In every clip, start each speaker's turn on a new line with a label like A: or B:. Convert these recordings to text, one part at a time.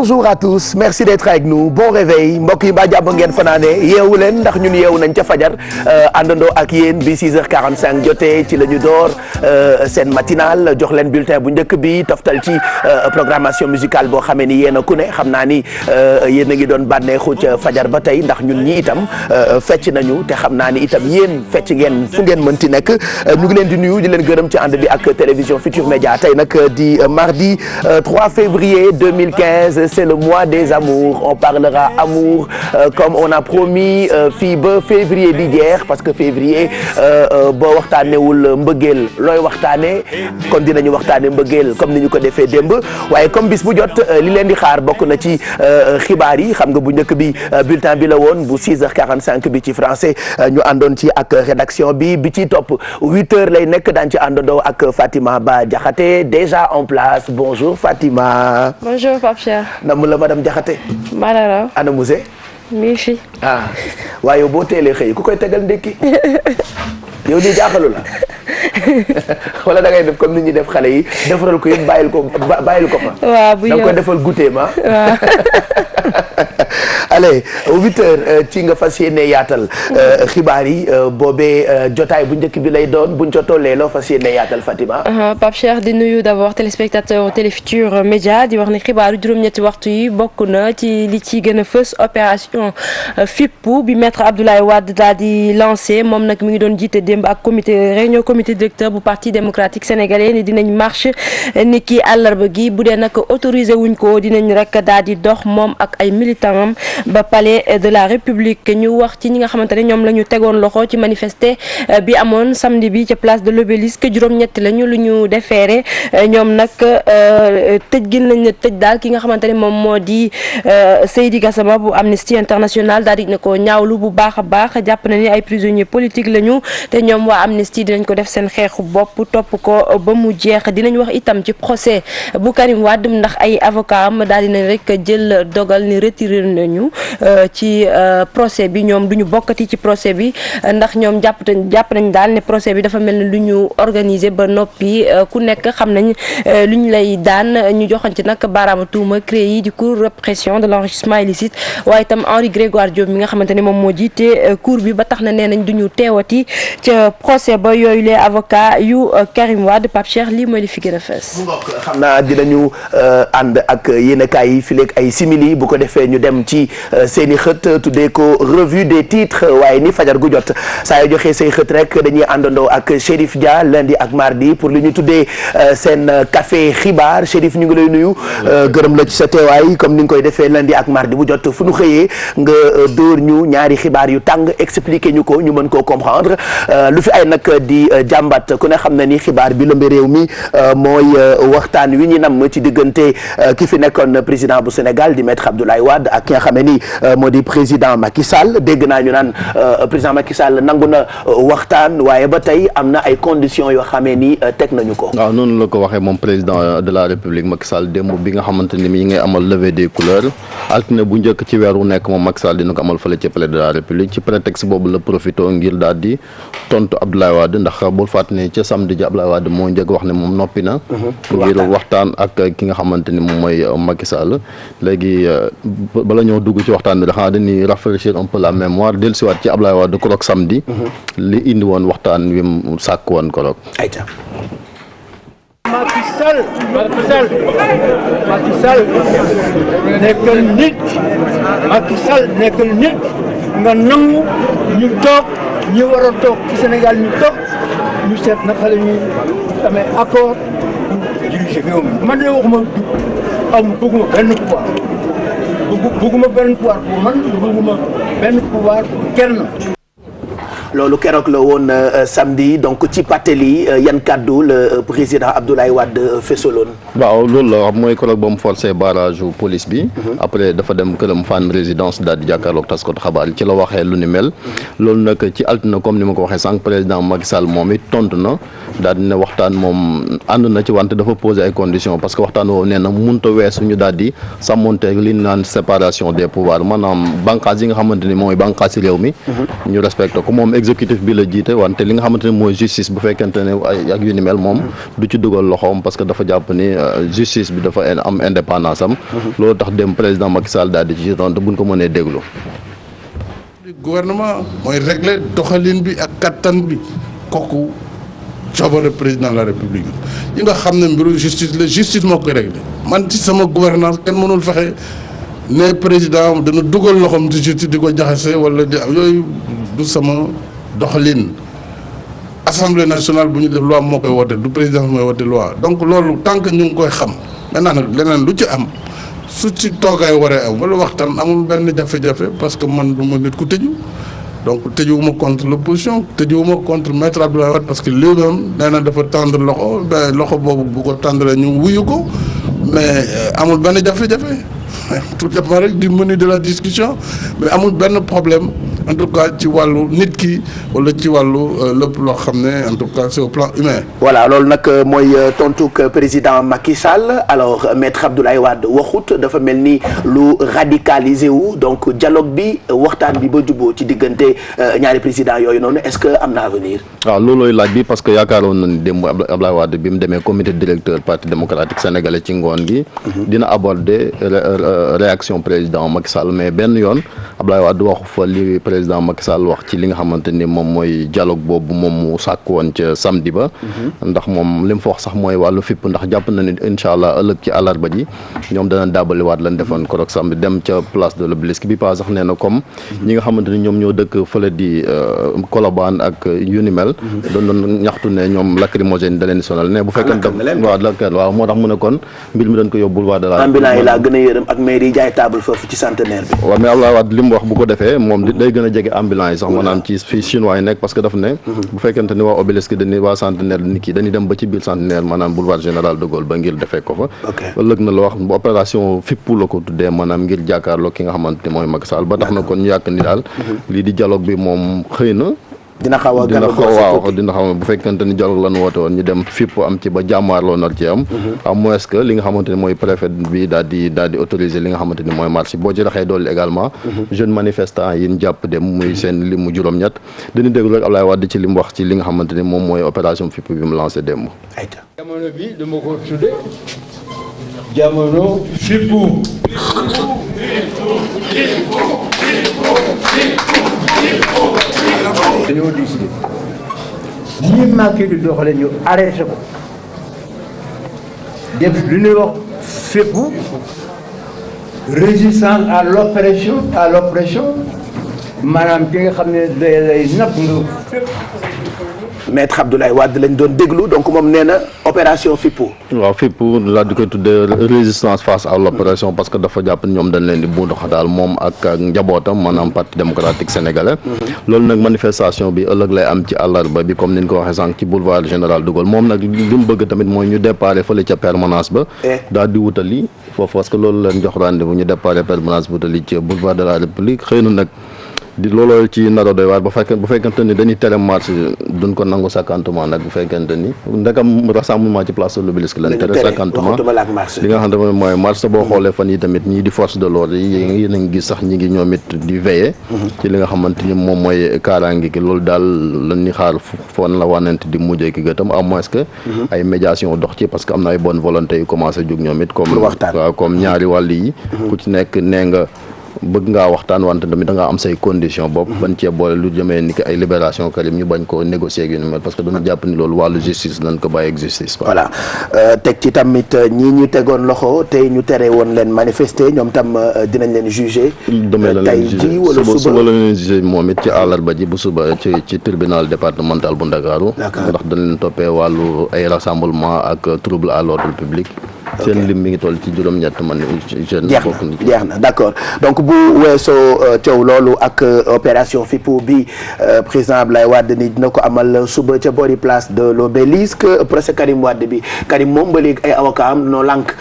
A: bonjour à tous merci d'être avec nous bon réveil mbokk yi mbaa jàmm ngeen fanaane yeewu leen ndax ñun yeewu nañ ca fajar àndandoo ak yéen bi 6h45 jotee ci la ñu door seen matinal jox leen bulletin bu njëkk bi toftal ci programmation musicale boo xamee ni yéen a ku ne xam naa ni yéen a ngi doon bànneexu ca fajar ba tey ndax ñun ñi itam fecc nañu te xam naa ni itam yéen fecc ngeen fu ngeen mënti nekk ñu ngi leen di nuyu di leen gërëm ci ànd bi ak télévision Futur Média tey nag di mardi 3 février 2015 c'est le mois des amours on parlera amour comme on a promis fii ba février bi jeex parce que février boo waxtaanewul mbëggeel looy waxtaane kon dinañu waxtaane mbëggeel comme ni ñu ko defee démb waaye comme bis bu jot li leen di xaar bokk na ci xibaar yi xam nga bu njëkk bi bulletin bi la woon bu 6h45 bi ci français ñu àndoon ci ak rédaction bi ci topp 8h lay nekk daan ci àndandoo ak Fatima Ba Diakhaté déjà en place bonjour Fatima.
B: Bonjour Pape Cheikh.
A: namu la madame Diakhaté.
B: Madara.
A: ana Mousse.
B: mi fi.
A: waaye boo teelee xëy ku koy tegal ndékki yow nii jaaxalu la wala da ngay def comme ni ñuy def xale yi defaral ko yëpp bàyyil ko fa.
B: waaw bu
A: da nga koy defal goûter ma. waaw. allez 8h ci nga fas yéene yaatal xibaar yi boobee jotaay bu njëkk bi lay doon buñ ca tollee loo fas yéene yaatal Fatima.
B: Pape Cheikh di nuyu d'abord téléspectateur Télé Futur Média di wax ne xibaaru juróom-ñetti waxtu yi bokk na ci li ci gën a fës opération fippu bi maître Abdoulaye Wade daal di lancé moom nag mi ngi doon jiite démb ak réunion comité directeur bu parti démocratique sénégalais ni dinañ marche ni ki àllarba gi bu dee nag autorisé wuñ ko dinañ rek daal di dox moom ak ay militants am ba palais de la république ñu wax ci ñi nga xamante ne ñoom la ñu tegoon loxo ci manifester bi amoon samedi bi ca place de l'obélisque juróom-ñetti lañu lu ñu defeere ñoom nag tëj gi lañ tëj daal ki nga xamante ne moom moo di Seydi Gassama bu Amnesty International daal di ne ko ñaawlu bu baax a baax jàpp na ni ay prisonniers politiques lañu te ñoom waa Amnesty dinañ ko def seen xeexu bopp topp ko ba mu jeex dinañ wax itam ci procès bu Karim Wade ndax ay avocat am daal dinañ rek jël dogal ni retiré nañu ci procès bi ñoom duñu bokkati ci procès bi ndax ñoom jàpp nañ daal ne procès bi dafa mel ni lu ñu organiser ba noppi ku nekk xam nañ lu ñu lay daan ñu joxoon ci nag baaraama tuuma CREI yi di cour répression de l'enrichissement illicite waaye itam Henri Grégoire Diop mi nga xamante ne moom moo jiite cour bi ba tax na nee nañ duñu teewati ca procès ba yooyu les avocats yu Karim Wade Pape Cheikh lii mooy li fi gën a fees.
A: xam naa dinañu ànd ak yéenekaay yi fileeg ay simili bu ko defee ñu dem ci seeni xët tuddee ko revue des titres waaye ni fajar gu jot saa yoo joxee say xët rek dañuy àndandoo ak Chérif Dia lundi ak mardi pour li ñu tuddee seen café xibaar Chérif ñu ngi lay nuyu gërëm la ci sa teewaay comme ni nga koy defee lundi ak mardi bu jot fu ñu xëyee nga dóor ñu ñaari xibaar yu tàng expliquer ñu ko ñu mën koo comprendre lu fi ay nag di jàmbat ku ne xam na ni xibaar bi lëmbe réew mi mooy waxtaan wi ñu nam ci diggante ki fi nekkoon président bu Sénégal di maître Abdoulaye Wade ak ki nga xam ne ni moo di président Macky Sall dégg naa ñu naan président Macky Sall nangu na waxtaan waaye ba tey am na ay conditions yoo xamee ni teg nañu ko.
C: waaw noonu la ko waxee moom président de la République Macky Sall démb bi nga xamante ni mi ngay amal levée des couleurs altine bu njëkk ci weer wu nekk moom Macky Sall dina ko amal fële ci palais de la République ci prétexte boobu la profité ngir daal di tontu Abdoulaye Wade ndax bul fàttali ne ca samedi ji Abdoulaye Wade moo njëkk wax ne moom noppi na. ngir waxtaan ak ki nga xamante ni moom mooy Macky Sall léegi bala ñoo dugg ci waxtaan bi dafa dañuy rafraîchir un peu la mémoire dellusiwaat ci Abdoulaye Wade koroog samedi. li indi woon waxtaan wi mu sàkk woon koroog.
D: Macky Sall nekkal nit Macky Sall nekkal nit nga nangu ñu toog ñi war a toog ci Sénégal ñu toog ñu seet naka la ñuy amee accord pour diriger réew mi man de waxuma bëgguma benn pouvoir bëgguma benn pouvoir pour man bëgguma benn pouvoir pour kenn.
A: loolu keroog la woon samedi donc ci pàttali yan kàddu le président Abdoulaye Wade fesaloon.
C: waaw loolu la wax mooy keroog ba mu forcé barrage police bi. après dafa dem këram Fann résidence daal di jàkkaarloog taskatu xabaar yi ci la waxee lu ni mel. loolu nag ci altine comme ni ma ko waxee sànq président Macky Sall moom it tontu na daal di ne waxtaan moom ànd na ci wante dafa poser ay conditions parce que waxtaan woowu nee na mënut a weesu ñu daal di sàmmonteeg li ñu naan séparation des pouvoirs maanaam bànqaas yi nga xamante ni mooy bànqaasi réew mi. ñu respecté ko moom exécutif bi la jiite wante li nga xamante ne mooy justice bu fekkente ne ak yu ni mel moom du ci dugal loxoom parce que dafa jàpp ni justice bi dafa am indépendance am. loolu tax dem président Macky Sall daal di ci tontu buñ ko mënee déglu.
E: gouvernement mooy régler doxalin bi ak kattan bi kooku coobare président de la république yi nga xam ne mbiru justice la justice moo koy régler man ci sama gouvernance kenn mënul fexe ne président dana dugal loxoom ci justice di ko jaxase wala di yooyu du sama doxalin. Assemblée nationale bu ñu def loi moo koy wote du président mooy wote loi donc loolu tant que ñu ngi koy xam maintenant nag leneen lu ci am su ci toogaay waree am wala waxtaan amul benn jafe-jafe parce que man du ma nit ku tëju donc tëjuwuma contre l'opposition tëjuwuma contre maître Abdoulaye Wade parce que lii moom nee na dafa tendre loxo loxo boobu bu ko tendre ñu wuyu ko mais amul benn jafe-jafe tout dépend rek du menu de la discussion mais amul benn problème en tout cas ci wàllu nit ki wala ci wàllu lépp loo xam ne en tout cas c'est au plan humain.
A: voilà loolu nag mooy tontuk président Macky Sall alors maître Abdoulaye Wade waxut dafa mel ni lu radicalisé wu donc dialogue bi waxtaan bi ba juboo ci diggante ñaari président yooyu noonu est-ce que am na avenir.
C: waaw loolooy laaj bi parce que yaakaaroon na ni démb Abdoulaye Wade bi mu demee comité directeur parti démocratique sénégalais ci ngoon gi. dina aborder réaction président Macky Sall mais benn yoon Abdoulaye Wade waxu fa li président Macky Sall wax ci li nga xamante ni moom mooy dialogue boobu moom mu sàkk woon ca samedi ba. ndax moom li mu fa wax sax mooy wàllu fipp ndax jàpp na ni incha allah ëllëg ci àllarba ji ñoom dana daabaliwaat lan defoon korok samedi dem ca place de l'Obélisque bi pas sax nee na comme ñi nga xamante ni ñoom ñoo dëkk fële di Colobane ak yu ni mel. doon ñaxtu ne ñoom lacrymogène da leen di sonal ne bu fekkee waaw moo tax mu ne kon mbir mi dañ ko yóbbul waa de la
A: ambulant yi laa gën a yërëm ak maire yi jaay table foofu ci centenaire bi.
C: waaw mais Abdoulaye Wade li mu wax bu ko defee moom day gën a jege ambulant yi sax maanaam ci fii chinois yi nekk parce que daf ne bu fekkente ni waa Obélisque dañuy waa centenaire nit ki dañuy dem ba ci biir centenaire maanaam boulevard général de Gaulle ba ngir defee ko fa ëllëg na la wax bu opération fippu la ko tuddee maanaam ngir jàkkaarloo ki nga xamante ni mooy Macky Sall ba tax na kon ñu yàq ni daal lii di dialogue bi moom xëy na
A: dina xaw a
C: dina xaw bu fekkente ni dialogue lan woote woon ñu dem fipp am ci ba jàmmaarloo nar ci am à moins que li nga xamante ni mooy préfet bi daal di autoriser li nga xamante ni mooy marche boo ci raxee doolu également jeunes manifestants yi ñu jàpp dem muy seen li mu juróom-ñett dañu déglu rek Abdoulaye Wade ci li mu wax ci li nga xamante ni moom mooy opération fipp bi mu lancé démb.
D: jamono bi dama ko tudde jamono fippu. dañoo décidé lii Macky di doxale ñu arrêté ko def lu ñuy wax fépp résistance à l'oppression maanaam ki nga xam ne day lay napp nga fépp.
A: maître Abdoulaye Wade lañ doon déglu donc moom nee na opération fippu.
C: waaw fippu laa di koy tuddee résistance face à l'opération parce que dafa jàpp ñoom dañ leen di bundu xataal moom ak njabootam maanaam parti démocratique sénégalais. loolu nag manifestation bi ëllëg lay am ci àllarba bi comme ni ñu ko waxee sànq ci boulevard général de Gaulle moom nag li mu bëgg tamit mooy ñu déparé fële ca permanence ba. daal di wutali foofu parce que loolu leen jox rendez-vous ñu déparé permanence bi wutali ci boulevard de la République xëy na nag. di looloo ci naro doy waar bu fekkente ni dañuy tere marche duñ ko nangu sàkkantement nag bu fekkente ni ndekam rassemblement ci place de l'Obélisque lañ tere sàkkantement li nga xam ne mooy marche boo xoolee fan yi tamit ñii di force de l'ordre yi yéen a ngi gis sax ñi ngi ñoom it di veiller ci li nga xamante ni moom mooy kaaraange gi loolu daal lañ ni xaar foon la wanante di mujjee ki gëtam à moins que ay médiation dox ci parce que am na ay bonne volonté yu commencé jóg ñoom it comme ñaari wàll yi ku ci nekk nee nga bëgg ngaa waxtaan wante tamit da ngaa am say condition bopp bañ cee boole lu jëmee ni ki ay libération Karim ñu bañ ko négocier ak yu ni mel parce que dañu jàpp ni loolu wàllu justice nañ ko bàyyi ak justice
A: voilà teg ci tamit ñii ñu tegoon loxo tey ñu tere woon leen manifester ñoom tam dinañ leen juger
C: demee la leen juger suba la leen juger moom it ci àllarba ji bu suba ci tribunal départemental bu Ndakaaru ndax dañ leen toppee wàllu ay rassemblement ak trouble à l'ordre public seen lim mi ngi toll ci juróom-ñett man jeune
A: jeex na d'accord donc bu weesoo coow loolu ak opération fippu bi président Abdoulaye Wade ni dina ko amal suba ca boori place de l'Obélisque procès Karim Wade bi Karim moom ba léegi ay avocat am noo lànk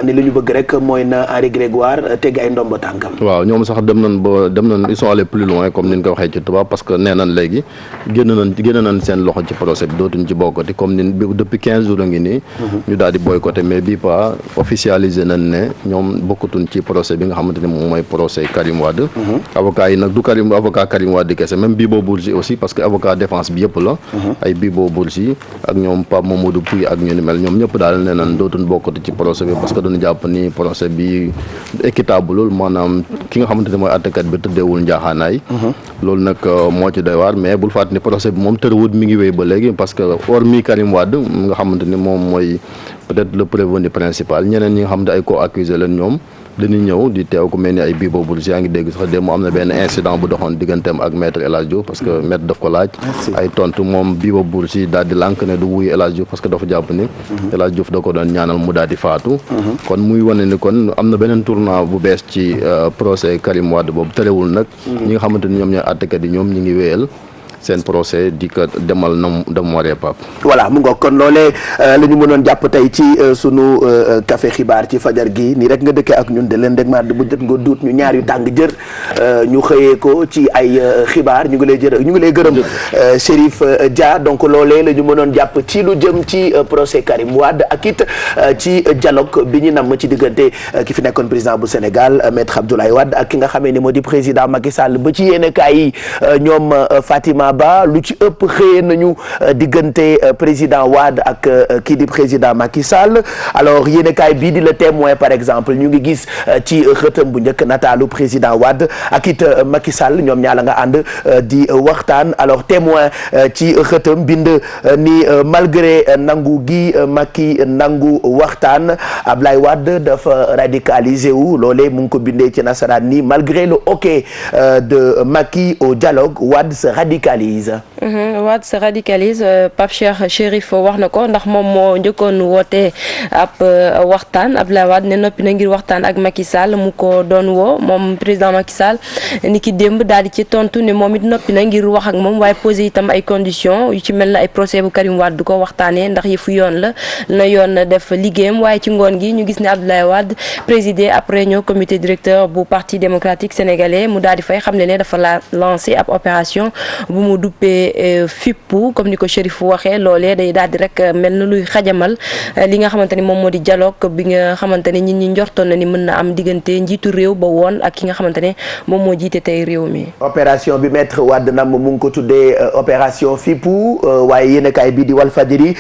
A: ni li ñu bëgg rek mooy na Henri Grégoire tegg ay ndombo tànkam.
C: waaw ñoom sax dem nañ ils sont allés plus loin comme ni ñu ko waxee ci tubaab parce que nee nañ léegi génn nañ seen loxo ci procès bi dootuñ ci bokkati comme ni depuis 15 jours a ngi nii ñu daal di boycotté mais bii pas avocat officialisé nañ ne ñoom bokkatuñ ci procès bi nga xamante ne moom mooy procès Karim Wade. avocat yi nag du avocat Karim Wade kese même Bibo Bourgi aussi parce que avocat défense bi yëpp la. ay Bibo Bourgi ak ñoom Pape Mamadou Pouye ak ñu ni mel ñoom ñëpp daal nee nañ dootuñ bokkati ci procès bi parce que dañu jàpp ni procès bi équitable maanaam ki nga xamante ne mooy àttekat bi tëddeewul njaaxaanaay. loolu nag moo ci doy waar mais bul fàtte ni procès bi moom tërëwut mi ngi wéy ba léegi parce que hormis Karim Wade nga xamante ni moom mooy peut-être le prévenu principal ñeneen ñi nga xam ne ay co-accusé leen ñoom dañuy ñëw di teew ku mel ni ay Bibo Bourgi yaa ngi dégg sax démb am na benn incident bu doxoon digganteem ak maître El Hadj Diouf parce que maître daf ko laaj ay tontu moom Bibo Bourgi daal di lànk ne du wuyu El Hadj Diouf parce que dafa jàpp ni El Hadj Diouf da ko doon ñaanal mu daal di faatu kon muy wane ni kon am na beneen tournant bu bees ci procès Karim Wade boobu terewul nag ñi nga xamante ni ñoom ñooy àttekat yi ñoom ñi ngi wéyal seen procès di ko demal na mu waree Pape.
A: voilà mu ngoog kon loolee la ñu mënoon jàpp tey ci sunu café xibaar ci fajar gi nii rek nga dëkkee ak ñun de leen dégg maa bu jot nga duut ñu ñaar yu tàng jër ñu xëyee ko ci ay xibaar ñu ngi lay gërëm Chérif Dia donc loolee la ñu mënoon jàpp ci lu jëm ci procès Karim Wade ak it ci dialogue bi ñu namm ci diggante ki fi nekkoon président bu Sénégal maître Abdoulaye Wade ak ki nga xamee ni moo di président Macky Sall ba ci yéen kaay yi ñoom Fatima Ba lu ci ëpp xëyee nañu diggante président Wade ak kii di président Macky Sall alors yéenekaay bii di Le Témoin par exemple ñu ngi gis ci xëtam bu njëkk nataalu président Wade ak it Macky Sall ñoom ñaar la nga ànd di waxtaan alors Témoin ci xëtam bind ni malgré nangu gi Macky nangu waxtaan Ablaye Wade dafa radicalisé wu loolee mu ngi ko bindee ci nasaraan ni malgré le hockey de Macky au dialogue Wade se radicalise.
B: Wade se radicalise Pape Cheikh Chérif wax na ko ndax moom moo njëkkoon woote ab waxtaan Abdoulaye Wade ne noppi na ngir waxtaan ak Macky Sall mu ko doon woo moom président Macky Sall ni ki démb daal di ci tontu ne moom it noppi na ngir wax ak moom waaye posé itam ay conditions yu ci mel na ay procès bu Karim Wade du ko waxtaanee ndax yëfu yoon la na yoon def liggéeyam waaye ci ngoon gi ñu gis ne Abdoulaye Wade présidé ab réunion comité directeur bu parti démocratique sénégalais mu daal di fay xam ne dafa la lancé ab opération bu mu duppee fippu comme ni ko Chérif waxee loolee day daal di rek mel na luy xajamal li nga xamante ni moom moo di dialogue bi nga xamante ne nit ñi njortoon na ni mën na am diggante njiitu réew ba woon ak ki nga xamante ne moom moo jiite tey réew mi.
A: opération bi maître Wade nam mu ngi ko tuddee opération fippu waaye yéenekaay bi di Walfadjri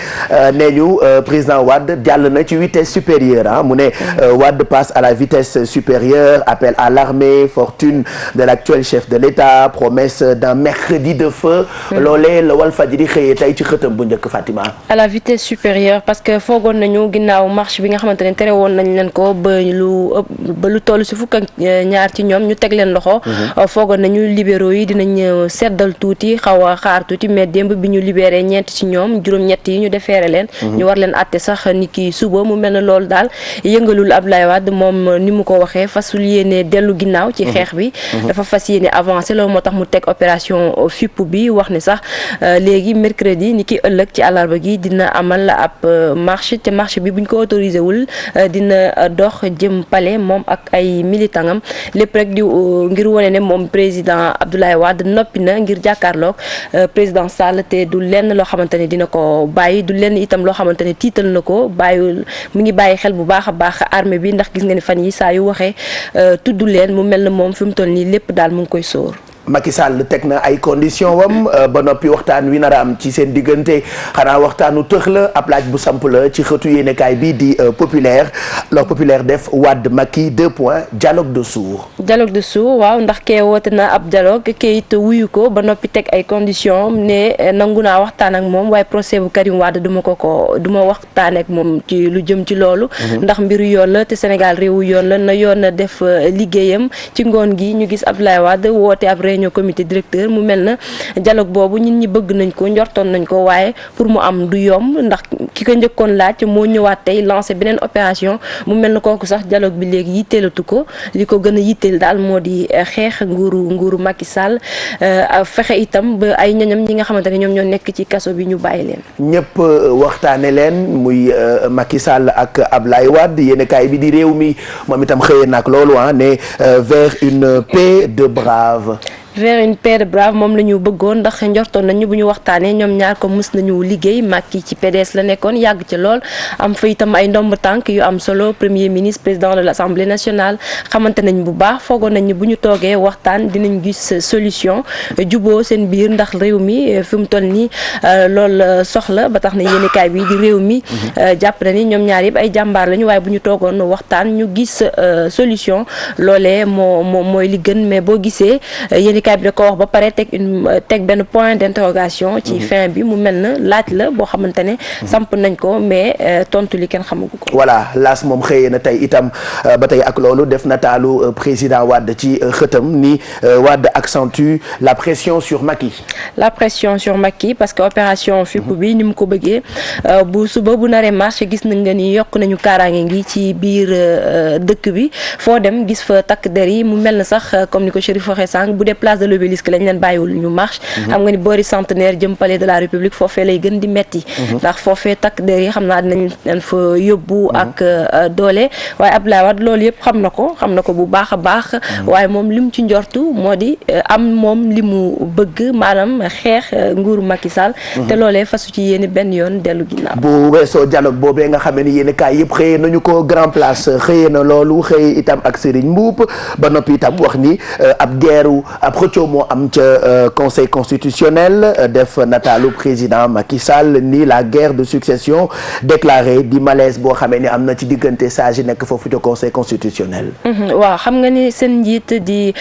A: nee ñu président Wade jàll na ci vitesse supérieure ah mu ne Wade passe à la vitesse supérieure appel à l'armée fortune de l'actuel chef de l'État promesse d'un mercredi de feu loolee la Walfadjri xëyee tey ci xëtam bu njëkk Fatima.
B: à la vitesse supérieure parce que foogoon nañu ginnaaw marche bi nga xamante ne tere woon nañ leen ko ba lu toll si fukk ak ñaar ci ñoom ñu teg leen loxo. foogoon nañu libéraux yi dinañ seddal tuuti xaw a xaar tuuti mais démb bi ñu libéré ñeent ci ñoom juróom-ñett yi ñu defeere leen. ñu war leen àtte sax ni ki suba mu mel ne loolu daal yëngalul Abdoulaye Wade moom ni mu ko waxee fasul yéene dellu ginnaaw ci xeex bi. dafa fas yéene avancé loolu moo tax mu teg opération fippu bi wax ne sax léegi mercredi ni ki ëllëg ci àllarba gi dina amal ab marche te marche bi buñ ko autorisé wul dina dox jëm palais moom ak ay militangam lépp rek di ngir wane ne moom président Abdoulaye Wade noppi na ngir jàkkaarloog président Sall te du lenn loo xamante ne dina ko bàyyi du lenn itam loo xamante ne tiital na ko bàyyi mu ngi bàyyi xel bu baax a baax armée bi ndax gis nga ni fan yi saa yu waxee tudd leen mu mel na moom fi mu toll nii lépp daal mu ngi koy sóor.
A: Macky Sall teg na ay conditions wam ba noppi waxtaan wi nar a am ci seen diggante xanaa waxtaanu tëx la ab laaj bu samp la ci xëtu yéenekaay bi di populaire alors populaire def Wade Macky 2 points dialogue de sourds.
B: dialogue de sourds waaw ndax kee woote na ab dialogue kee it wuyu ko ba noppi teg ay conditions ne nangu naa waxtaan ak moom waaye procès bu Karim Wade du ma waxtaan ak moom ci lu jëm ci loolu. ndax mbiru yoon la te Sénégal réewu yoon la na yoon na def liggéeyam ci ngoon gi ñu gis Abdoulaye Wade woote ab réunion comité directeur mu mel na dialogue boobu ñun ñi bëgg nañ ko njortoon nañ ko waaye pour mu am du yomb ndax ki ko njëkkoon laaj moo ñëwaat tey lancé beneen opération mu mel na kooku sax dialogue bi léegi yitteelatu ko li ko gën a yitteel daal moo di xeex nguuru Macky Sall fexe itam ba ay ñoñam ñi nga xamante ne ñoom ñoo nekk ci kaso bi ñu bàyyi leen.
A: ñëpp waxtaane leen muy Macky Sall ak Ablaye Wade yéenekaay bi di réew mi moom itam xëyee nag loolu ne vers une paix de braves.
B: vers une paix de braves moom la ñu bëggoon ndax njortoon nañu bu ñu waxtaanee ñoom ñaar ko mës nañu liggéey Macky ci PDS la nekkoon yàgg ci lool am fa itam ay ndomb tànk yu am solo premier ministre président de l'Assemblée nationale xamante nañ bu baax foogoon nañ bu ñu toogee waxtaan dinañ gis solution juboo seen biir ndax réew mi fi mu toll nii loolu soxla ba tax na yéenekaay bi di réew mi jàpp na ni ñoom ñaar yëpp ay jàmbaar lañu waaye bu ñu toogoon waxtaan ñu gis solution loolee mooy li gën mais boo gisee yéenekaay bi da ko wax ba pare teg benn point d'interrogation ci fin bi mu mel na laaj la boo xamante ne samp nañ ko mais tontu li kenn xamagu ko.
A: voilà laas moom xëyee na tey itam ba tey ak loolu def nataalu président Wade ci xëtam ni Wade accentue la pression sur Macky.
B: la pression sur Macky parce que opération FIP bi ni mu ko bëggee bu suba bu naree marché gis nañ nga ni yokk nañu kaaraange ngi ci biir dëkk bi foo dem gis fa takk der yi mu mel na sax comme ni ko Chérif waxee sànq bu dee place de l'Obélisque lañ leen bàyyiwul ñu marche xam nga ni boori centenaire jëm palais de la République foofee lay gën di metti ndax foofee takk der yi xam naa dinañ leen fa yóbbu ak doole waaye Abdoulaye Wade loolu yëpp xam na ko bu baax a baax waaye moom li mu ci njortu moo di am moom li mu bëgg maanaam xeex nguuru Macky Sall te loolee fasu ci yéene benn yoon dellu ginnaaw.
A: bu weesoo dialogue boobee nga xamee ni yéen kaay yëpp xëyee nañu ko grand place xëyee na loolu xëy itam ak Serigne Mboup ba noppi itam wax ni ab xëccoo moo am ca conseil constitutionnel def nataalu président Macky Sall ni la guerre de succession déclarée di malaise boo xamee ni am na ci diggante sages yi nekk foofu ca conseil constitutionnel.
B: waaw xam nga ni seen njiit di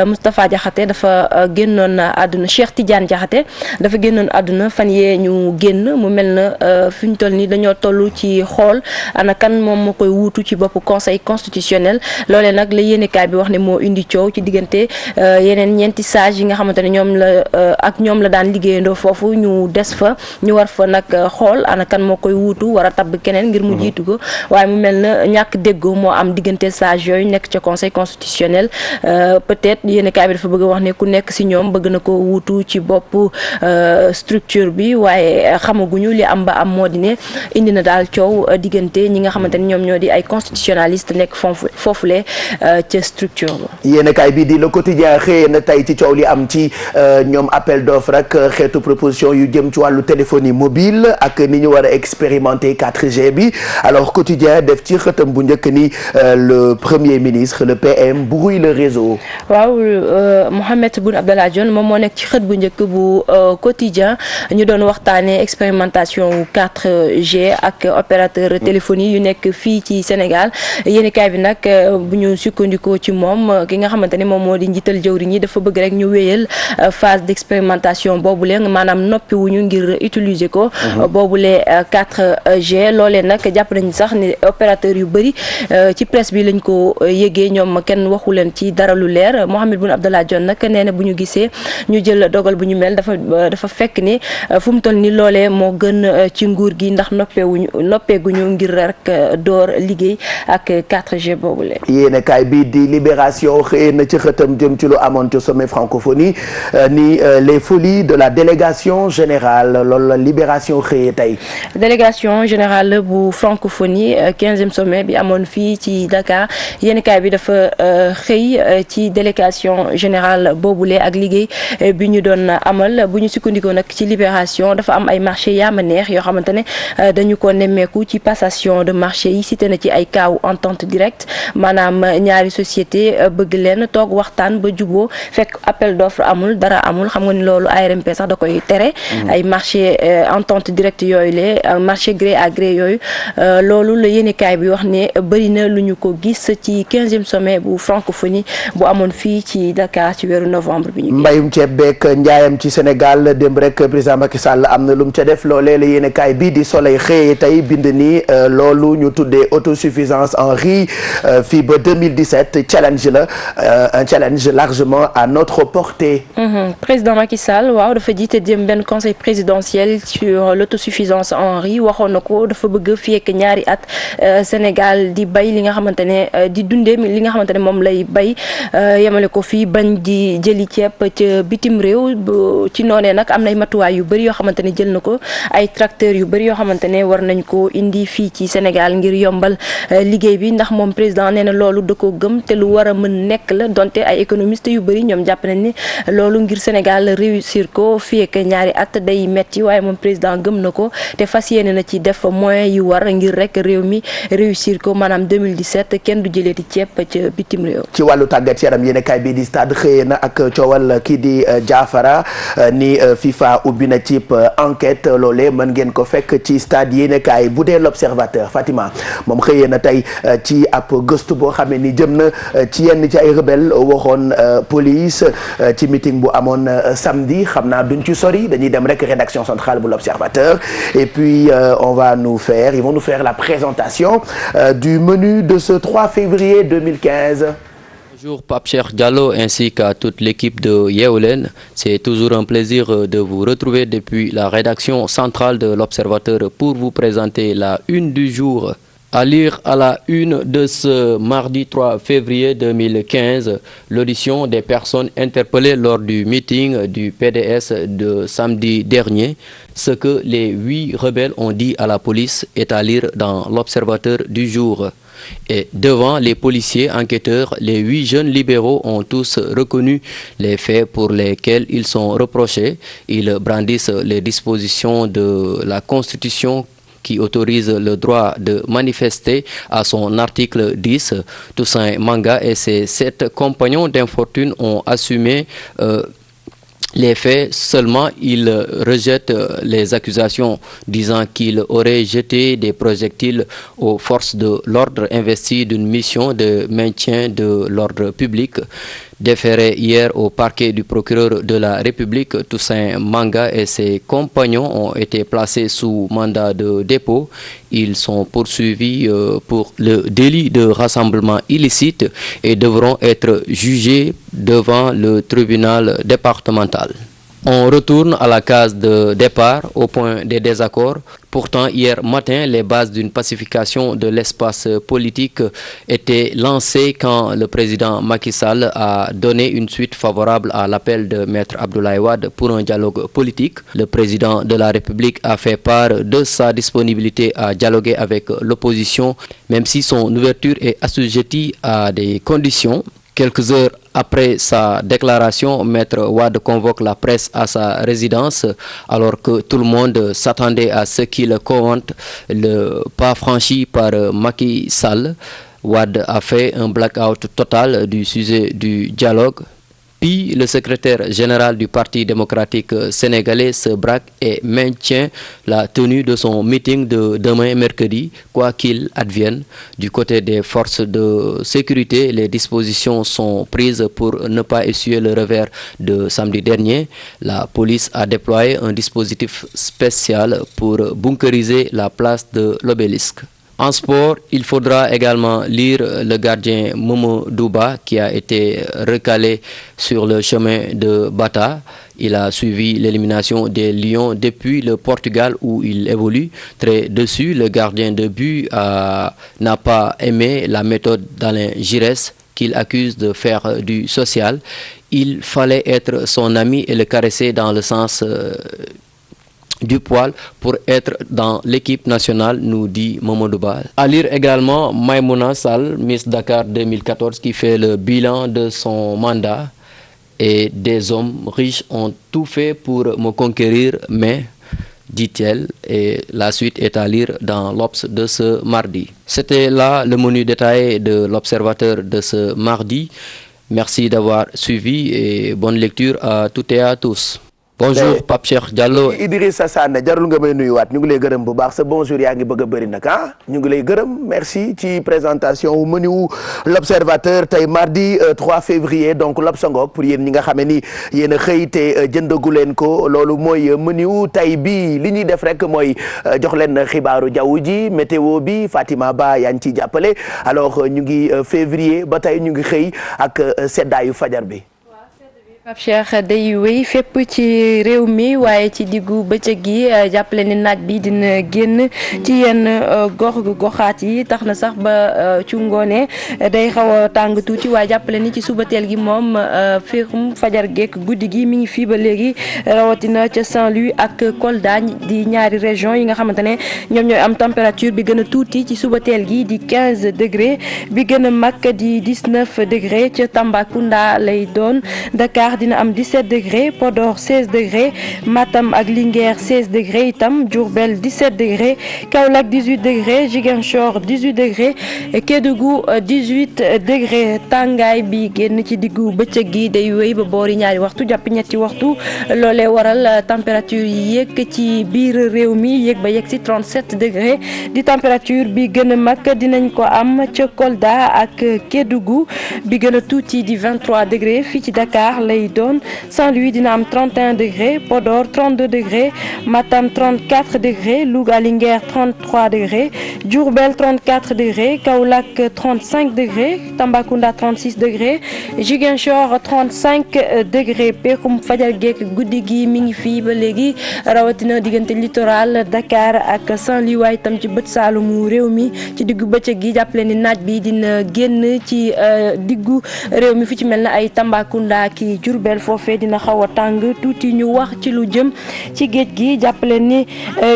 B: Moustapha Diakhaté dafa génnoon àdduna Cheikh Tidiane Diakhaté dafa génnoon àdduna fan yee ñu génn mu mel na fi ñu toll nii dañoo toll ci xool ana kan moom moo koy wuutu ci bopp conseil constitutionnel loolee nag la yéenekaay bi wax ne moo indi coow ci diggante yeneen ñeenti sages yi nga xamante ne ñoom la daan liggéeyandoo foofu ñu des fa ñu war fa nag xool ana kan moo koy wuutu war a tabb keneen ngir mu jiitu ko waaye mu mel na ñàkk déggoo moo am diggante sages yooyu nekk ca conseil constitutionnel peut-être yéenekaay bi dafa bëgg a wax ne ku nekk ci ñoom bëgg na ko wuutu ci bopp structure bi waaye xamaguñu li am ba am moo di ne indi na daal coow diggante ñi nga xamante ne ñoom ñoo di ay constitutionnaliste nekk foofule ca structure ba.
A: yéenekaay bi di Le Quotidien xëyee na tey ci coow li am ci ñoom appel d'offre rek xeetu proposition yu jëm ci wàllu téléphonie mobile ak ni ñu war a expérimenter 4G bi alors Quotidien def ci xëtam bu njëkk ni le premier ministre le PM brouille le réseau.
B: waaw Mohamed Boun Abdallah Dionne moom moo nekk ci xët bu njëkk bu Quotidien ñu doon waxtaanee expérimentation 4G ak opérateur téléphonie yu nekk fii ci Sénégal yéenekaay bi nag bu ñu sukkandikoo ci moom ki nga xamante ne moom moo di njiital jëwriñ ñi dafa bëgg rek ñu wéyal phase d'expérimentation boobule maanaam noppi wuñu ngir utiliser ko boobule 4G loolee nag jàpp nañu sax ni opérateur yu bëri ci presse bi lañ ko yëgee ñoom kenn waxu leen ci dara lu leer Mohamed Boun Abdallah Dionne nag nee na bu ñu gisee ñu jël dogal bu ñu mel dafa fekk ni fu mu toll ni loolee moo gën ci nguur gi ndax noppeeguñu ngir rek door liggéey ak 4G boobule.
A: yéenekaay bi di Libération xëy na ci xëtam jëm ci lu amoon ci sommet francophonie ni les folies de la délégation générale loolu la Libération xëyee tey.
B: délégation générale bu francophonie 15e sommet bi amoon fii ci Dakar yéenekaay bi dafa xëy ci délégation générale boobule ak liggéey bi ñu doon amal bu ñu sukkandikoo nag ci Libération dafa am ay marché yaama neex yoo xamante ne dañu ko nemmeeku ci passation de marché yi cité na ci ay kaaw entente directe maanaam ñaari société bëgg leen toog waxtaan ba juboo fekk appel d'offre amul dara amul xam nga ni loolu ARMP sax da koy tere ay marché entente directe yooyu le marché gré à gré yooyu loolu la yéenekaay bi wax ne bëri na lu ñu ko gis ci 15e sommet bu francophonie bu amoon fii ci Dakar ci weeru novembre bi ñu
A: mbayum ceeb beek njaayam ci Sénégal démb rek président Macky Sall am na lu mu ca def loolee la yéenekaay bii di Soleil xëyee tey bind ni loolu ñu tuddee autosuffisance en riz fii ba 2017 challenge la un challenge largement à notre portée.
B: président Macky Sall waaw dafa jiite jëm benn conseil présidentiel sur l'autosuffisance en riz waxoon na ko dafa bëgg fii ak ñaari at Sénégal di bay li nga xamante ne di dundee li nga xamante ne moom lay bay yemale ko fii bañ di jëli ceeb ca bitim réew ci noonee nag am na ay matuwaay yu bëri yoo xamante ne jël na ko ay tracteurs yu bëri yoo xamante ne war nañ ko indi fii ci Sénégal ngir yombal liggéey bi ndax moom président nee na loolu da ko gëm te lu war a mën nekk la donte ay économistes yu bëri bëri ñoom jàpp nañ ni loolu ngir Sénégal réussir ko fii ak ñaari at day metti waaye moom président gëm na ko te fas yéene na ci def moyens yu war ngir rek réew mi réussir ko maanaam 2017 kenn du jëleeti ceeb ca bitim réew.
A: ci wàllu tàggat yaram yéen kay bi di stade xëyee na ak coowal kii di Diafara ni FIFA ubbi na ci enquête loolee mën ngeen ko fekk ci stade yéen kay bu dee l'observateur Fatima moom xëyee na tey ci ab gëstu boo xam ne ni jëm na ci yenn ci ay rebelle waxoon police ci meeting bu amoon samedi xam naa duñ ci sori dañuy dem rek rédaction centrale bu l'observateur et puis ils vont nous faire la présentation du menu de ce 3 février 2015.
F: Bonjour Pape Cheikh Diallo ainsi qu'à toute l'équipe de Yeewu Leen. C'est toujours un plaisir de vous retrouver depuis la rédaction centrale de l'Observateur pour vous présenter la une du jour. À lire à la une de ce mardi 3 février 2015, l'audition des personnes interpellées lors du meeting du PDS de samedi dernier. Ce que les 8 rebelles ont dit à la police est à lire dans l'Observateur du jour. Et devant les policiers enquêteurs, les 8 jeunes libéraux ont tous reconnu les faits pour lesquels ils sont reprochés. Ils brandissent les dispositions de la Constitution qui autorise le droit de manifester à son article 10. Toussaint Manga et ses 7 compagnons d'infortune ont assumé les faits. Seulement, il rejette les accusations disant qu'il aurait jeté des projectiles aux forces de l'ordre investies d'une mission de maintien de l'ordre public. Déféré hier au parquet du procureur de la République, Toussaint Manga et ses compagnons ont été placés sous mandat de dépôt. Ils sont poursuivis pour le délit de rassemblement illicite et devront être jugés devant le tribunal départemental. On retourne à la case de départ au point des désaccords. Pourtant, hier matin, les bases d'une pacification de l'espace politique étaient lancées quand le président Macky Sall a donné une suite favorable à l'appel de Maître Abdoulaye Wade pour un dialogue politique. Le président de la République a fait part de sa disponibilité à dialoguer avec l'opposition, même si son ouverture est assujettie à des conditions. Quelques heures après sa déclaration, Maître Wade convoque la presse à sa résidence alors que tout le monde s'attendait à ce qu'il commente le pas franchi par Macky Sall. Wade a fait un blackout total du sujet du dialogue. Puis le secrétaire général du Parti démocratique sénégalais se braque et maintient la tenue de son meeting de demain mercredi, quoi qu'il advienne. Du côté des forces de sécurité, les dispositions sont prises pour ne pas essuyer le revers de samedi dernier. La police a déployé un dispositif spécial pour bunkériser la place de l'Obélisque. En sport, il faudra également lire le gardien Momo Douba qui a été recalé sur le chemin de Bata. Il a suivi l'élimination des Lions depuis le Portugal où il évolue. Très dessus, le gardien de but n'a pas aimé la méthode d'Alain Giresse qu'il accuse de faire du social. Il fallait être son ami et le caresser dans le sens du poil pour être dans l'équipe nationale, nous dit Mamadou Ba. À lire également Maïmouna Sall, Miss Dakar 2014, qui fait le bilan de son mandat. Et des hommes riches ont tout fait pour me conquérir, mais, dit-elle, et la suite est à lire dans l'Obs de ce mardi. C'était là le menu détaillé de l'Observateur de ce mardi. Merci d'avoir suivi et bonne lecture à toutes et à tous. Bonjour Pape Cheikh Diallo.
A: Idrissa Sane jarul nga may nuyuwaat ñu ngi lay gërëm bu baax sa bonjour yaa ngi bëgg a bëri nag ah ñu ngi lay gërëm merci ci présentation wu menu wu l'Observateur tey mardi 3 février donc l'Obsangok pour yéen ñi nga xamee ni yéen a xëy te jëndagu leen ko loolu mooy menu wu tey bii li ñuy def rek mooy jox leen xibaaru jaww ji météo bi Fatima Ba yaa ngi ciy jàppale alors ñu ngi février ba tey ñu ngi xëy ak seddaayu fajar bi.
B: Pape Cheikh day wéy fépp ci réew mi waaye ci diggu bëccëg gi jàppale ni naaj bi dina génn ci yenn goxaat yi tax na sax ba ci ngoone day xaw a tàng tuuti waaye jàppale ni ci suba teel gi moom féexum fajar geek guddi gi mi ngi fii ba léegi rawatina ca Saint-Louis ak Kolda di ñaari région yi nga xamante ne ñoom ñooy am température bi gën a tuuti ci suba teel gi di 15 degré bi gën a mag di 19 degré ca Tambacounda lay doon. Dakar dina am 17 degré Podor 16 degré Matam ak Linguère 16 degré itam Diourbel 17 degré Kaolack 18 degré Ziguinchor 18 degré Kédougou 18 degré tàngaay bi génn ci diggu bëccëg gi day wéy ba boori ñaari waxtu jàpp ñetti waxtu loolee waral température yi yéeg ci biir réew mi yéeg ba yegg si 37 degré di température bi gën a mag dinañ ko am ca Kolda ak Kédougou bi gën a tuuti di 23 degré fii ci Dakar lay doon Saint-Louis dina am 31 degré Podor 32 degré Matam 34 degré Louga Linguère 33 degré Diourbel 34 degré Kaolack 35 degré Tambacounda 36 degré Ziguinchor 35 degré peexum fajar geek guddi gi mi ngi fii ba léegi rawatina diggante littoral Dakar ak Saint-Louis waaye itam ci bët saalumu réew mi ci diggu bëccëg gi jàppale ni naaj bi dina génn ci diggu réew mi fi ci mel na ay Tambacounda ki Diourbel foofee dina xaw a tàng tuuti ñu wax ci lu jëm ci géej gi jàppale ni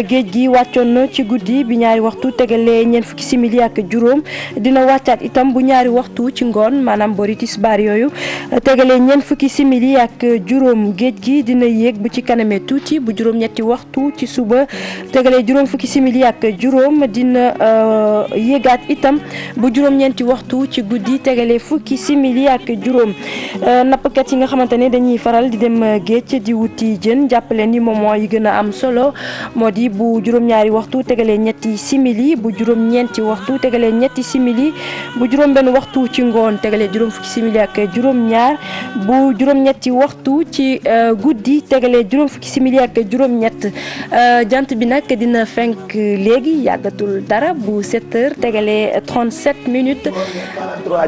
B: géej gi wàccoon na ci guddi bi ñaari waxtu tegalee ñeent fukki simili ak juróom dina wàccaat itam bu ñaari waxtu ci ngoon maanaam bori tisbaar yooyu tegalee ñeent fukki simili ak juróom géej gi dina yéeg bu ci kanamee tuuti bu juróom-ñetti waxtu ci suba tegalee juróom fukki simili ak juróom dina yéegaat itam bu juróom-ñeenti waxtu ci guddi tegalee fukki simili ak juróom nappkat yi nga xamante ne dañuy faral di dem géej di wuti jën jàppale ni moment yi gën a am solo moo di bu juróom-ñaari waxtu tegalee ñetti simili bu juróom-ñeenti waxtu tegalee ñetti simili bu juróom-benn waxtu ci ngoon tegalee juróom fukki simili ak juróom-ñaar bu juróom-ñetti waxtu ci guddi tegalee juróom fukki simili ak juróom-ñett jant bi nag dina fenk léegi yàggatul dara bu 7 heures tegalee 37 minutes. waaw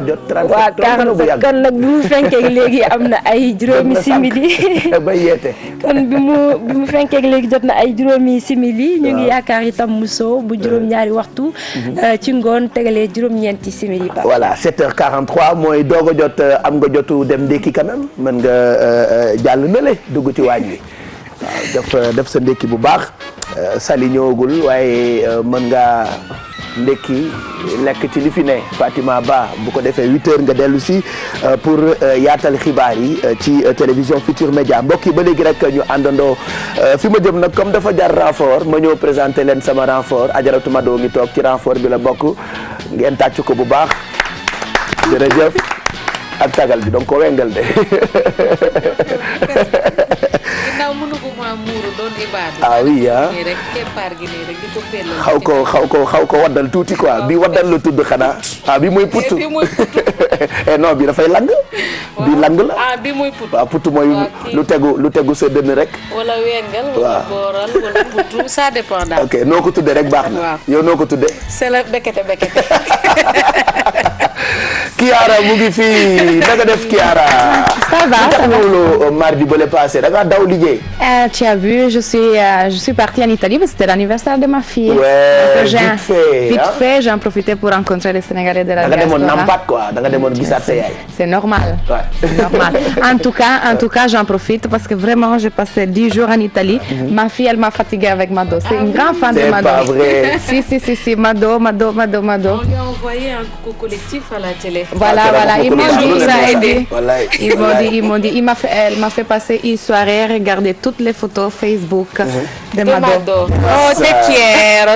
B: kon nag bu mu fenkee léegi am na ay juróomi simili
A: ba yeete
B: kon bi mu fenkee léegi jot na ay juróomi simili ñu ngi yaakaar itam mu soo bu juróom-ñaari waxtu ci ngoon tegalee juróom-ñeenti simili.
A: voilà 7h43 mooy doog a jot am nga jotu dem ndékki quand même mën nga jàll na le dugg ci waañ wi waaw def sa ndékki bu baax sali ñëwagul waaye mën nga ndekki lekk ci li fi ne Fatima Ba bu ko defee 8h nga dellu si pour yaatal xibaar yi ci télévision Futur Média mbokk yi ba léegi rek ñu àndandoo fi ma jëm nag comme dafa jar renfort ma ñëw présenté leen sama renfort Ajaratu Mado ngi toog ci renfort bi la bokk ngeen tàcc ko bu baax jërëjëf ak tagal bi donc ko wengal de ah oui xaw ko waddal tuuti quoi bi waddal la tudd xanaa bi mooy put non bi dafay lang bi lang la
G: bi mooy put
A: waaw put mooy lu tegu sa dënn rek
G: wala wengal wala booral wala put ça dépend daal
A: ok noo ko tuddee rek baax na yow noo ko tuddee
G: c'est la bekete
B: Kiara mu ngi fii naka def Kiara.
H: Ça va.
B: lu tax ñëwuloo mardi bële passé da nga daw liggéey.
H: Tu as vu, je suis partie en Italie parce que c'était l'anniversaire de ma fille.
B: Ouais,
H: Donc,
B: vite fait.
H: J'en profitais pour rencontrer les Sénégalais de la
B: da nga demoon
H: diaspora.
B: nampat quoi da nga demoon gisaat sa yaay.
H: C'est normal.
B: Ouais.
H: C'est normal. En tout cas, j'en profite parce que vraiment, j'ai passé 10 jours en Italie. Ma fille, elle m'a fatiguée avec Mado. C'est une grande fan de
B: C'est
H: Mado.
B: pas vrai.
H: Si, Mado.
G: On lui a envoyé un coucou collectif à la télé.
H: Voilà. Ils m'ont dit, ça a aidé.
B: Wallaay.
H: Ils m'ont dit, elle m'a fait passer une soirée, regarder toutes les photos Facebook de Mado.
G: Oh, te quiero.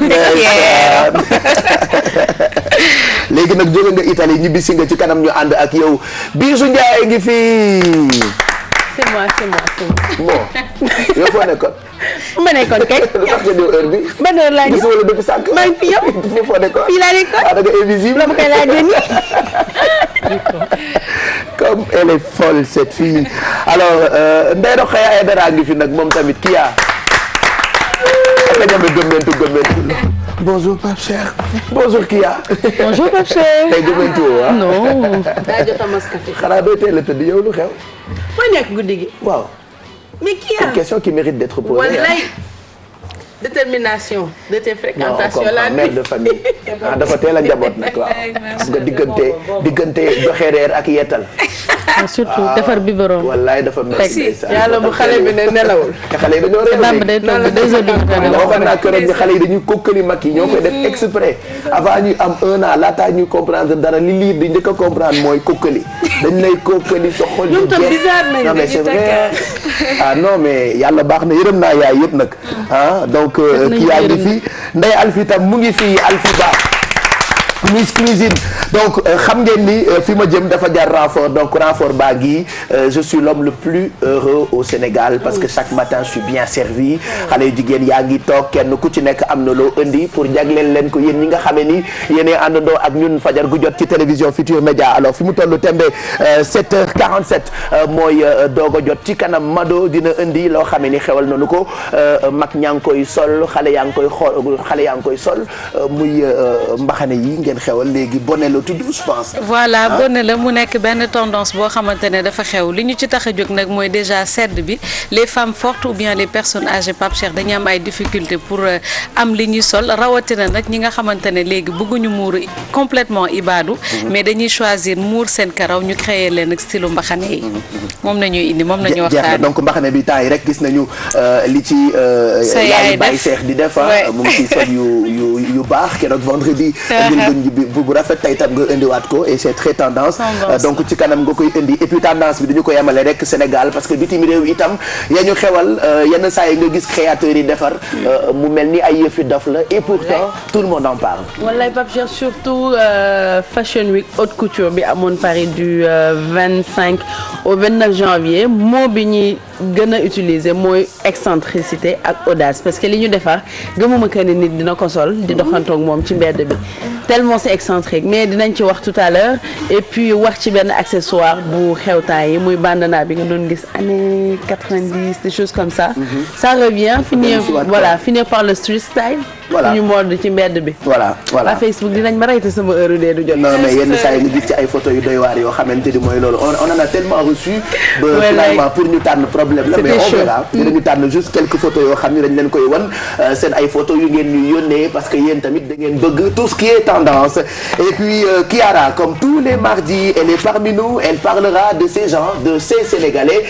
B: léegi nag jóge nga Italie ñibbisi nga ci kanam ñu ànd ak yow Bijou Ndiaye ngi fii.
H: C'est moi.
B: bon yow foo nekkoon.
H: ma nekkoon kay.
B: lu tax nga ñëw heure bi.
H: ban heure laa ñëw
B: gisoo la depuis sànq.
H: maa ngi fi yow.
B: foo nekkoon.
H: fii laa nekkoon.
B: da nga invisible.
H: la ma koy laajee nii.
B: comme elle est folle cette fille alors Ndeye Rokhaya Aidara ngi fi nag moom tamit kii yaa. ak a ñame gëmmentu
A: bonjour Pape Cheikh. bonjour Kia.
B: bonjour Pape Cheikh.
A: tey gëmëntu woo
B: non.
G: daa jot a mos café.
A: xanaa doo teel a tëdd yow lu xew.
G: foo nekk guddi gi.
A: waaw.
G: mais Kia.
A: une question qui mérite d'être posée.
G: wallaay. détermination de tes fréquentations la
A: mère de famille dafa teel a njaboot nag waaw xam nga diggante joxe reer ak yeetal
B: surtout defar biberon
A: wallaay dafa
G: merci yàlla bu xale bi ne nelawul
A: te xale yi dañoo waxoon naa keroog ni xale yi dañuy kokkali mag yi ñoo koy def exprès avant ñuy am 1 an laataa ñuy comprendre dara li liir di njëkk a comprendre mooy kokkali dañ lay kokkali sa xol yi non mais c'est vrai ah non mais yàlla baax na yërëm naa yaay yëpp nag donc kii yaa ngi fi Ndeye Alfi tam mu ngi fi Alfi Ba Miss Cuisine donc xam ngeen ni fi ma jëm dafa jar renfort donc renfort baa ngi je suis l'homme le plus heureux au Sénégal parce que chaque matin je suis bien servi xale yu jigéen yaa ngi toog kenn ku ci nekk am na loo indi pour jagleel leen ko yéen ñi nga xamee ni yéenay àndandoo ak ñun fajar gu jot ci télévision Futur Média alors fi mu toll tembe 7h47 mooy doog a jot ci kanam Mado dina indi loo xamee ni xewal nañu ko mag ñaa ngi koy sol xale yaa ngi koy xool xale yaa ngi koy sol muy mbaxane yi ngeen xewal léegi bonnet la tudd je pense.
I: voilà bonnet la mu nekk benn tendance boo xamante ne dafa xew li ñu ci tax a jóg nag mooy déjà sedd bi les femmes fortes ou bien les personnes âgées Pape Cheikh dañu am ay difficultés pour am li ñuy sol rawatina nag ñi nga xamante ne léegi bëgguñu muur complètement ibaadu. mais dañuy choisir muur seen karaw ñu créer leen ak style mbaxane yi. moom la ñuy indi moom la ñuy waxtaan.
A: donc mbaxane bi temps yi rek gis nañu li ci. yaay Baye Cheikh di def mu ngi ci sol yu baax keroog vendredi. bu rafet tey tam nga indiwaat ko et c'est très tendance donc ci kanam nga koy indi et puis tendance bi dañu ko yemale rek Sénégal parce que bitim réew itam yaa ñu xewal yenn saa yi nga gis créateurs yi defar mu mel ni ay yëfi dof la et pourtant tout le monde en parle.
G: wallaay Pape Cheikh surtout Fashion Week haute couture bi amoon Paris du 25 au 29 janvier mot bi ñuy gën a utiliser mooy excentricité ak audace parce que li ñu defar gëmuma que ni nit dina ko sol di doxantoog moom ci mbedd bi. tellement c'est excentrique mais dinañ ci wax tout à l'heure et puis wax ci benn accessoire bu xewtaay yi muy bandana bi nga doon gis années 90 des choses comme ça. ça revient finir par le street style. ñu mode ci mbedd bi. voilà Facebook dinañ ma reyte sama heure dee du jot.
A: non mais yenn saa yi nga gis ci ay photos yu doy waar yoo xamante ni mooy loolu on en a tellement reçu. finalement pour ñu tànn problème la mais on verra. dinañu tànn juste quelques photos yoo xam ne dañ leen koy wan seen ay photos yu ngeen ñu yónnee parce que yéen tamit da ngeen bëgg tout ce qui est tendance et puis Kiara comme tous les mardis elle est parmi nous elle parlera de ces gens de ces Sénégalais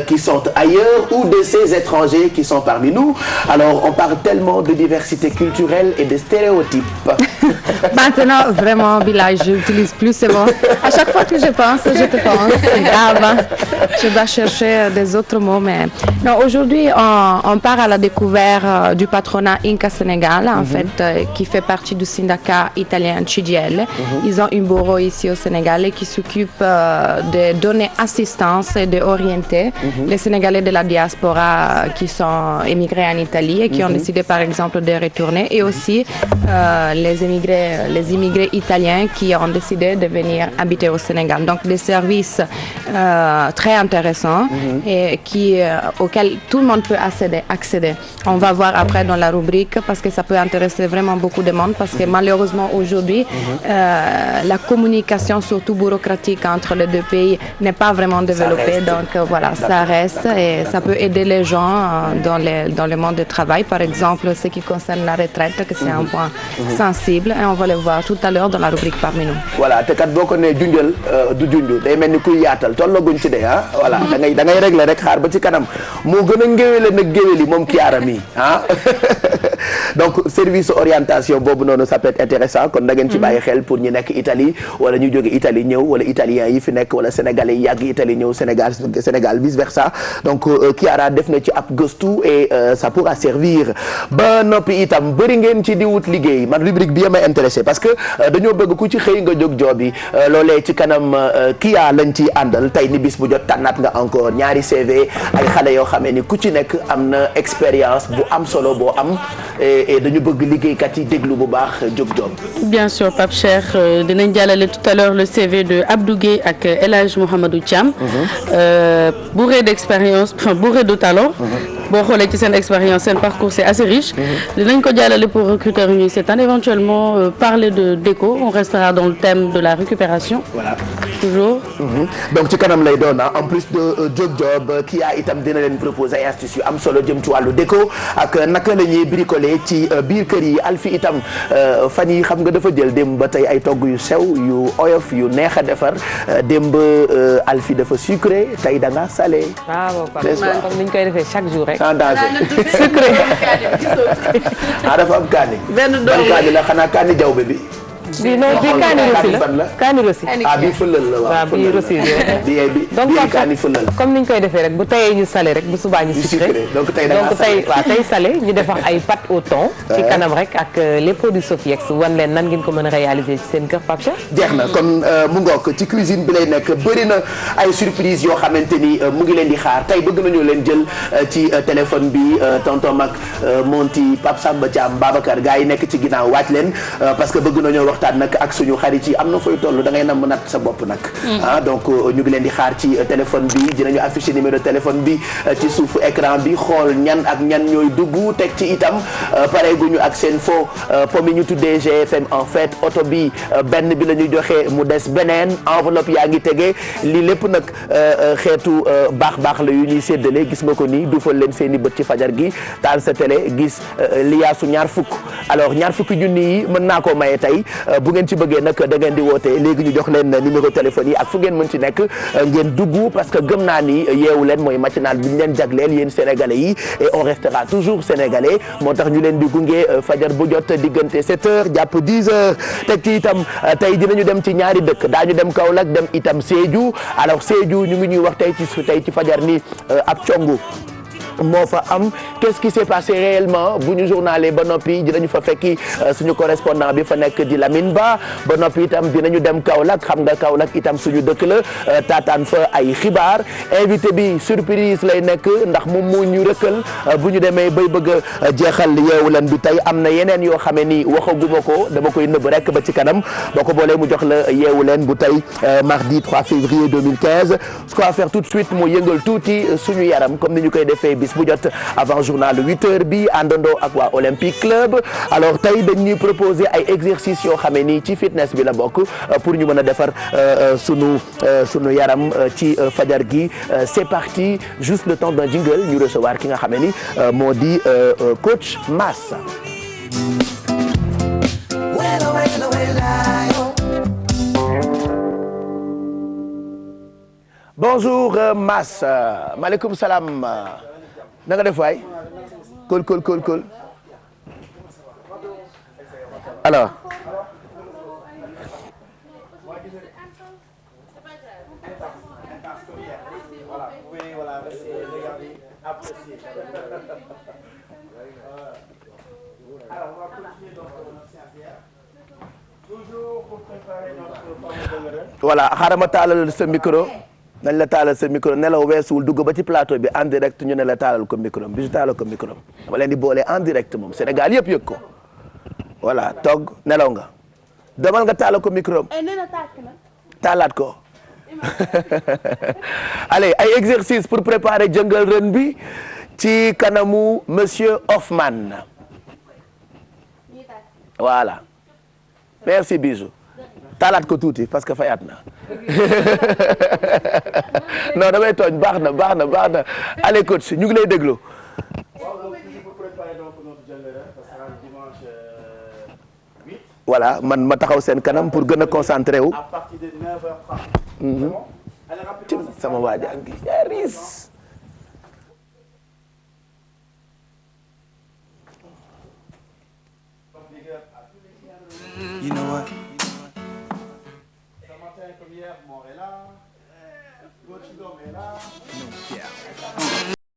A: qui sont ailleurs ou de ces étrangers qui sont parmi nous alors on parle tellement de diversité culturelle et de stéréotypes.
H: Maintenant vraiment Bilal je n'utilise plus ce mot à chaque fois que je pense je te pense c'est grave je dois chercher des autres mots mais non aujourd'hui on part à la découverte du patronat Inca Sénégal en fait qui fait partie du syndicat italien CGIL. Ils ont un bureau ici au Sénégal qui s'occupe de donner assistance et d'orienter les Sénégalais de la diaspora qui sont émigrés en Italie et qui ont décidé par exemple de retourner et aussi les immigrés italiens qui ont décidé de venir habiter au Sénégal. Donc des services très intéressants et auxquels tout le monde peut accéder. On va voir après dans la rubrique parce que ça peut intéresser vraiment beaucoup de monde parce que malheureusement aujourd'hui la communication surtout bureaucratique entre les deux pays n'est pas vraiment développée donc voilà ça reste et ça peut aider les gens dans le monde du travail par exemple ce qui concerne la retraite que c'est un point sensible et on va le voir tout à l'heure dans la rubrique parmi nous.
A: Voilà te kat boo ko nee junjal du junj day mel ni kuy yaatal tollaguñ ci de voilà da ngay régler rek xaar ba ci kanam moo gën a ngéwéle nag géwéli moom Kiara mi donc service orientation boobu noonu ça peut être intéressant kon da ngeen ci bàyyi xel pour ñu nekk Italie wala ñu jóge Italie ñëw wala italiens yi fi nekk wala sénégalais yi yàgg Italie ñëw Sénégal vice versa donc Kiara def na ci ab gëstu et ça pourra servir ba noppi itam bëri ngeen ci di wut liggéey man rubrique bi may intéressé parce que dañoo bëgg ku ci xëy nga jóg job yi loolee ci kanam Kia lañ ci àndal tey ni bis bu jot tànnaat nga encore ñaari CV ay xale yoo xamee ni ku ci nekk am na expérience bu am solo boo am et dañu bëgg liggéeykat yi déglu bu baax jóg job.
G: Bien sûr Pape Cheikh dinañ jàllale tout à l'heure le CV de Abdou Gueye ak El Hadj Mouhamadou Thiam bourré d'expérience bourré de talent boo xoolee ci seen expérience seen parcours c'est assez riche. dinañ ko jàllale pour recruteurs yi cette année éventuellement parler de déco on restera dans le thème de la récupération.
A: Voilà.
G: Toujours.
A: donc ci kanam lay doon en plus de Job kii a itam dina leen proposer ay astuces yu am solo jëm ci wàllu déco ak naka la ñuy bricoler ci biir kër yi Alfi itam fan yi xam nga dafa jël démb ba tey ay togg yu sew yu oyof yu neex a defar démb Alfi dafa sucré tey da nga salé.
J: waaw comme ni ñu koy defee chaque jour rek.
A: sans danger sucré. dafa am kaani.
G: benn doom
A: kaani la xanaa kaani jawbe bi.
J: bii non bii kaani rosi la kaani rosi.
A: bii fëlal la waaw
J: bii rosi
A: bi
J: donc
A: kaani fëlal.
J: comme ni ñu koy defee rek bu teyee ñu salé rek bu subaa ñu sucré.
A: donc tey
J: salé ñu defar ay pâtes au thon. ci kanam rek ak les produits Sofiex wan leen nan ngeen ko mën a réaliser ci seen kër Pape Cheikh.
A: jeex na kon mu ngoog ci cuisine bi lay nekk bëri na ay surprise yoo xamante ni mu ngi leen di xaar tey bëgg nañu leen jël ci téléphone bi tonton Mag Monty Pape Samba Thiam Babacar gars yi nekk ci ginnaaw waaj leen parce que bëgg nañoo waxtaan nag ak suñu xarit yi am na fooy toll da ngay nam natt sa bopp nag. donc ñu ngi leen di xaar ci téléphone bi dinañu afficher numéro téléphone bi ci suufu écran bi xool ñan ak ñan ñooy dugg teg ci itam pareeguñu ak seen faux pomme yi ñu tuddee GFM en fait oto bi benn bi la ñuy joxe mu des beneen enveloppe yaa ngi tege lii lépp nag xeetu baax la yu ñuy séddale gis nga ko nii duufal leen seen i bët ci fajar gi taal sa télé gis liyaasu ñaar fukk alors ñaar fukki junni yi mën naa koo maye tey bu ngeen ci bëggee nag da ngeen di woote léegi ñu jox leen numéro téléphone yi ak fu ngeen mën ci nekk ngeen dugg parce que gëm naa ni yeewu leen mooy matinal bi ñu leen jagleel yéen sénégalais yi et on restera toujours sénégalais moo tax ñu leen di gunge fajar bu jot diggante 7h jàpp 10h teg ci itam tey dinañu dem ci ñaari dëkk daañu dem Kaolack dem itam Sédhiou alors Sédhiou ñu ngi ñuy wax tey ci fajar ni ab congu moo fa am qu'est-ce qui s'est passé réellement bu ñu journalé ba noppi dinañu fa fekki suñu correspondant bi fa nekk di Lamine Ba noppi itam dinañu dem Kaolack xam nga Kaolack itam suñu dëkk la taataan fa ay xibaar invité bi surprise lay nekk ndax moom moo ñu rëkkal bu ñu demee bay bëgg a jeexal yeewu leen bi tey am na yeneen yoo xamee ni waxaguma ko dama koy nëbb rek ba ci kanam boo ko boolee mu jox la yeewu leen bu tey mardi 3 février 2015 ce qu'on va faire tout de suite moo yëngal tuuti suñu yaram comme ni ñu koy defee bis bu jot avant journal 8h bi àndandoo ak waa Olympique Club alors tey dañuy proposer ay exercices yoo xamee ni ci fitness bi la bokk pour ñu mën a defar sunu yaram ci fajar gi c'est parti juste le temps d'un jingle ñu recevoir ki nga xamee ni moo di coach Mass. Bonjour Mass maaleykum salaam. na nga def waay kol alors voilà xaaral ma taalal sa micro nañ la taalal sa micro nelaw weesuwul dugg ba ci plateau bi en direct ñu ne la taalal ko micro bi su taalal ko micro dama leen di boole en direct moom Sénégal yëpp yëg ko voilà toog nelaw nga demal nga taalal ko micro taalaat ko allez ay exercice pour préparer jëngal ren bi ci kanamu monsieur Hoffman voilà merci bisous taalaat ko tuuti parce que fayaat na non damay tooñ baax na allez coach ñu ngi lay déglu. voilà man ma taxaw seen kanam pour gën a concentré wu. à partir de 9h30. sama waa jaa ngi riis. You know what? Yeah.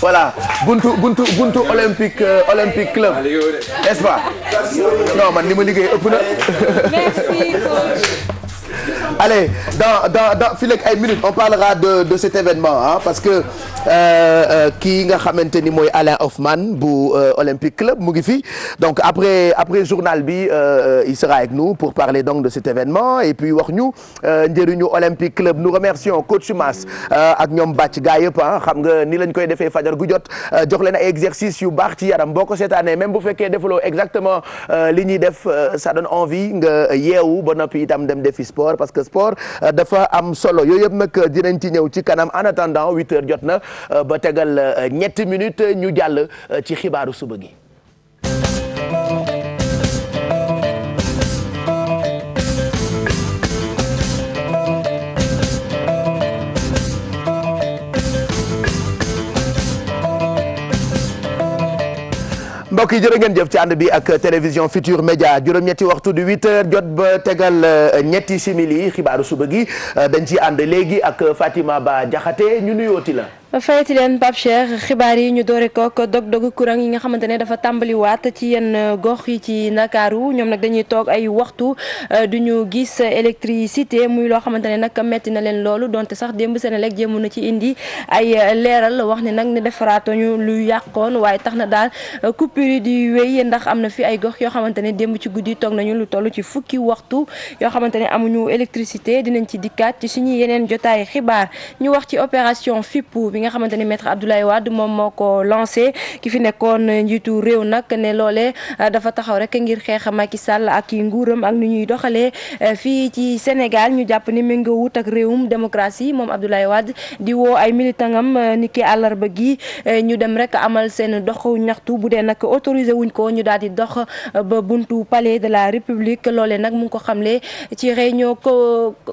A: Voilà, buntu olympique club n'est-ce pas? Non man li ma liggéey ëpp na.
I: Merci coach.
A: allez dans fii léegi ay minutes on parlera de cet événement parce que kii nga xamante ni mooy Alain Hoffman bu Olympique Club mu ngi fi donc après journal bi il sera avec nous pour parler donc de cet événement et puis wax ñu njëriñu Olympique Club. Nous remercions coach Mass ak ñoom bàcc gaa yëpp xam nga ni lañ koy defee fajar gu jot jox leen ay exercices yu baax ci yaram boo ko seetaanee même bu fekkee defaloo exactement li ñuy def ça donne envie nga yeewu ba noppi itam dem defi sport parce que sport dafa am solo yooyu yëpp nag dinañ ci ñëw ci kanam en attendant 8h jot na ba tegal ñetti minutes ñu jàll ci xibaaru suba gi. mbokk yi jërë ngeen jëf ci ànd bi ak télévision Futur Média juróom-ñetti waxtu du 8h jot ba tegal ñetti simili xibaaru suba gi dañ ciy ànd léegi ak Fatima Ba Jaxate ñu nuyooti la.
B: fayati leen Pape Cheikh xibaar yi ñu doore kook dog-dogu courant yi nga xamante ne dafa tàmbaliwaat ci yenn gox yi ci Ndakaaru ñoom nag dañuy toog ay waxtu duñu gis électricité muy loo xamante ne nag metti na leen loolu donte sax démb Senelec jéemu na ci indi ay leeral wax ne nag ne defaraatuñu lu yàqoon waaye tax na daal coupure yi di wéy ndax am na fi ay gox yoo xamante ne démb ci guddi toog nañu lu toll ci fukki waxtu yoo xamante ne amuñu électricité dinañ ci dikkaat ci suñu yeneen jotaay xibaar ñu wax ci opération fippu bi nga xamante ni maître Abdoulaye Wade moom moo ko lancé ki fi nekkoon njiitu réew nag ne loolee dafa taxaw rek ngir xeex Macky Sall ak i nguuram ak ni ñuy doxalee fii ci Sénégal ñu jàpp ni méngoo wut ak réewum démocratie moom Abdoulaye Wade di woo ay militangam ni ki àllarba gi ñu dem rek amal seen dox ñaxtu bu dee nag autorisé wuñ ko ñu daal di dox ba buntu palais de la République loolee nag mu ngi ko xamle ci réunion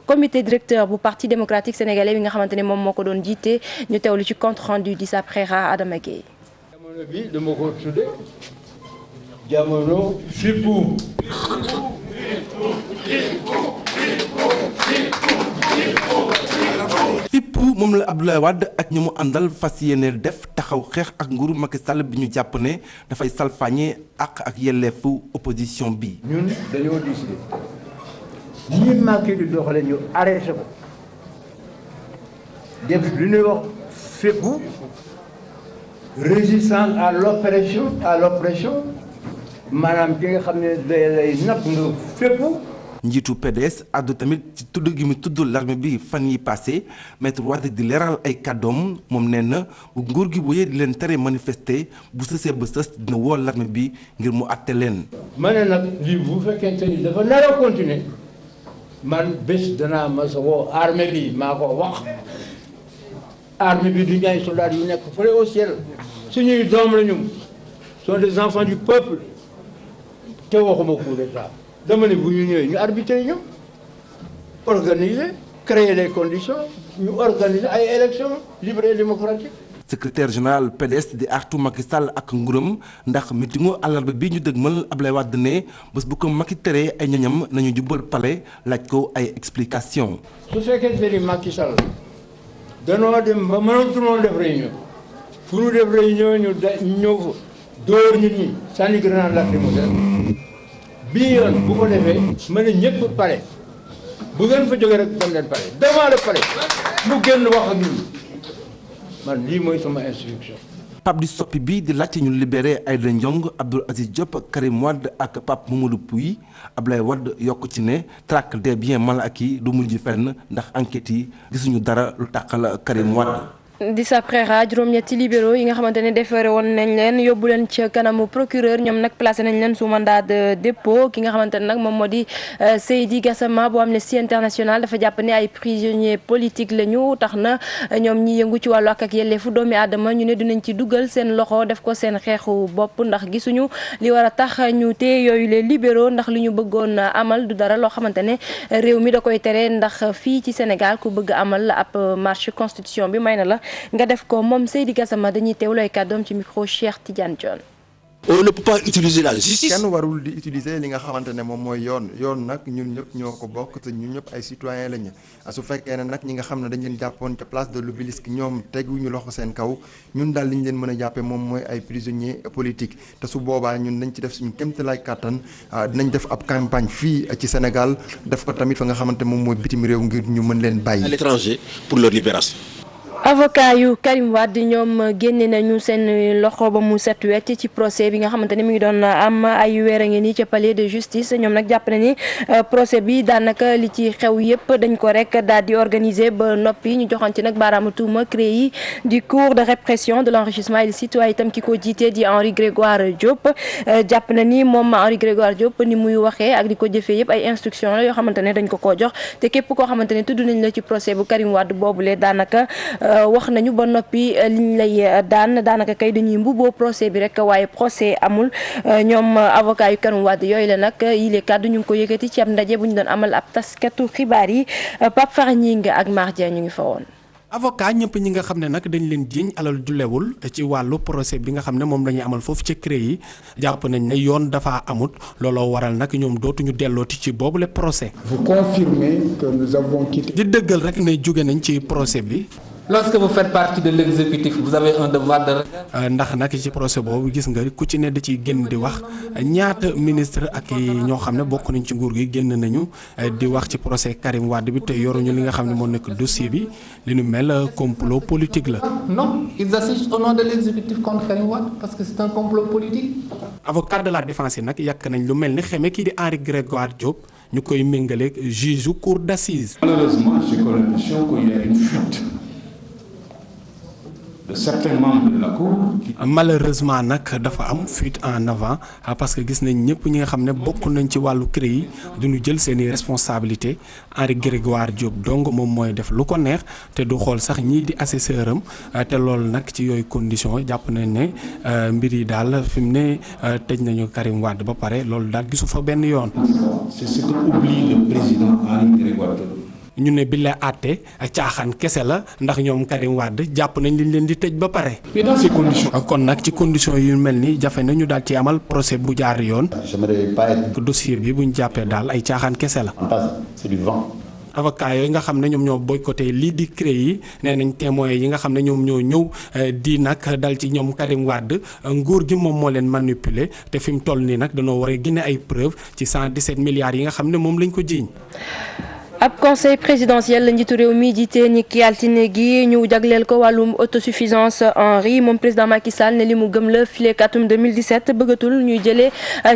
B: comité directeur bu parti démocratique sénégalais bi nga xamante ne moom moo ko doon jiite ñu teewlu ci compte rendu di sa préra Adama Gueye.
D: jamono bi dama ko tudde jamono fippu.
K: fippu moom la Abdoulaye Wade ak ñi mu àndal fas yéene def taxaw xeex ak nguuru Macky Sall bi ñu jàpp ne dafay salfaañe ak yelleefu opposition bi.
D: ñun dañoo décidé ñi manqué di doxale ñu arrêté ko def li ñuy wax fippu résistance à l'oppression maanaam ki nga xam ne lay napp nga fippu.
K: njiitu PDS àddu tamit ci tudd gi mu tudd l'armée bi fan yi passé maître Wade di leeral ay kàddoom moom nee na bu nguur gi wéyee di leen tere manifester bu sësee ba sës dina woo l'armée bi ngir mu àtte leen.
D: ma ne nag lii bu fekkente ni dafa nar a continuer man bés danaa ma sa woo armée bi maa ko wax armée bi du ñaay soldats yu nekk fële au ciel suñuy doom la ñu sont des enfants du peuple te waxuma coup d'état dama ne bu ñu ñëwee ñu arbitrer ñu organiser créer les conditions ñu organiser ay élections libres et démocratiques.
K: secrétaire général PDS di artu Macky Sall ak nguuram ndax meetingu àllarba bi ñu dëgmal Abdoulaye Wade ne bés bu ko Macky teree ay ñoñam nañu jubal palais laaj ko ay explications.
D: su fekkee ni Macky Sall danoo dem ba mënatuñoo def réunion fu ñu def réunion ñu ñëw fa dóor nit ñi sànni grenade lacrymogène bii yoon bu ko defee mën na ñëpp pare bu ngeen fa jógee rek dem leen pare devant le palais mu génn wax ak ñun man lii mooy sama instruction.
K: Pape di soppi bi di laajte ñu libéré Aïda Ndiong Abdoul Aziz Diop Karim Wade ak Pape Mamadou Pouy Abdoulaye Wade yokk ci ne traque des biens mal acquis du mujj fenn ndax enquête yi gisuñu dara lu tàqal Karim Wade.
B: di sa préra juróom-ñetti libéraux yi nga xamante ne defare woon nañ leen yóbbu leen ci kanamu procureur ñoom nag placé nañ leen sous mandat de dépôt ki nga xamante ne nag moom moo di Seydi Gassama bu Amnesty International dafa jàpp ne ay prisonniers politiques la ñu tax na ñoom ñi yëngu ci wàllu ak yelleefu doomi aadama ñu ne dinañ ci dugal seen loxo def ko seen xeexu bopp ndax gisuñu li war a tax ñu téye yooyu les libéraux ndax li ñu bëggoon amal du dara loo xamante ne réew mi da koy tere ndax fii ci Sénégal ku bëgg amal ab marche constitution bi may na la nga def ko moom Seydi Gassama dañuy teewlooy kàddoom ci micro Cheikh Tidiane Dione.
L: On ne peut pas utiliser la justice.
M: kenn warul di utiliser li nga xamante ne moom mooy yoon nag ñun ñëpp ñoo ko bokk te ñun ñëpp ay citoyens lañu su fekkee ne nag ñi nga xam ne dañ leen jàppoon ca place de l'Obélisque ñoom teguñu loxo seen kaw ñun daal li ñu leen mën a jàppee moom mooy ay prisonniers politiques te su boobaa ñun nañ ci def suñu kéemtalaay kàttan dinañ def ab campagne fii ci Sénégal def ko tamit fa nga xamante moom mooy bitim réew ngir ñu mën leen bàyyi.
L: À l'étranger pour leur libération.
B: avocat yu Karim Wade ñoom génne nañu seen loxo ba mu set wecc ci procès bi nga xamante ni mi ngi doon am ay weer a ngi nii ca palais de justice ñoom nag jàpp na ni procès bi daanaka li ci xew yëpp dañ ko rek daal di organiser ba noppi ñu joxoon ci nag baaraamu tuuma CREI du cours de répression de l'enrichissement illicite waaye itam ki ko jiite di Henri Grégoire Diop jàpp na ni moom Henri Grégoire Diop ni muy waxee ak di ko jëfee yëpp ay instructions la yoo xamante ne dañ ko koo jox te képp koo xamante ne tudd nañ la ci procès bu Karim Wade boobule daanaka wax nañu ba noppi liñ lay daanaka kay dañuy mbubboo procès bi rek waaye procès amul ñoom avocat yu Karim Wade yooyu la nag yile kàddu ñu ngi ko yëkkati ci ab ndaje bu ñu doon amal ab taskatu xibaar yi Pape Fara Ñing ak Mardia ñu ngi fa woon.
N: avocat ñëpp ñi nga xam ne nag dañ leen jiiñ alal ju lewul ci wàllu procès bi nga xam ne moom la ñuy amal foofu ca CREI yi jàpp nañ ne yoon dafa amut looloo waral nag ñoom dootuñu dellooti ci boobule procès.
O: Vous confirmez que nous avons quitté.
N: di dëggal rek ne jóge nañ ci procès bi.
P: Lorsque vous faites partie de l'exécutif, vous avez un devoir de regard.
N: ndax nag ci procès boobu gis nga ku ci ne da ciy génn di wax ñaata ministre ak ñoo xam ne bokk nañ ci nguur gi génn nañu di wax ci procès Karim Wade bi te yoruñu li nga xam ne moo nekk dossier bi li nu mel complot politique la.
P: Non, ils assistent au nom de l'exécutif contre Karim Wade parce que c'est un complot politique.
N: Avocat de la défense yi nag yàq nañ lu mel ni xeme kii di Henri Grégoire Diop ñu koy méngaleeg juge cour d'assises.
O: Malheureusement, j'ai comme l'impression qu'il y a une fuite de certains membres de la cour.
N: Malheureusement nag dafa am fuite en avant parce que gis nañ ñëpp ñi nga xam ne bokk nañ ci wàllu CREI yi duñu jël seeni responsabilité Henri Grégoire Diop donc moom mooy def lu ko neex te du xool sax ñii di assesseur am te loolu nag ci yooyu condition jàpp nañ ne mbir yi daal fi mu ne tëj nañu Karim Wade ba pare loolu daal gisu fa benn yoon.
O: C'est ce que oublie le président Henri Grégoire Diop.
N: ñu ne bi la àtte caaxaan kese la ndax ñoom Karim Wade jàpp nañ liñ leen di tëj ba pare.
O: Mais dans ces conditions.
N: kon nag ci conditions yu mel ni jafe na ñu daal ci amal procès bu jaar yoon.
O: J'aimerais pas être.
N: dossier bi bu ñu jàppee daal ay caaxaan kese la.
O: C'est du vent.
N: avocat yooyu nga xam ne ñoom ñoo boycotté lii di CREI yi nee nañ témoins yi nga xam ne ñoom ñoo ñëw di nag dal ci ñoom Karim Wade nguur gi moom moo leen manipuler te fi mu toll nii nag dañoo war a génne ay preuves ci 117 milliards yi nga xam ne moom lañ ko jiiñ.
B: ab conseil présidentiel la njiitu réew mi jiite ni ki altine gi ñu jagleel ko wàllum autosuffisance en riz moom président Macky Sall ne li mu gëm la fileek atum 2017 bëggatul ñuy jëlee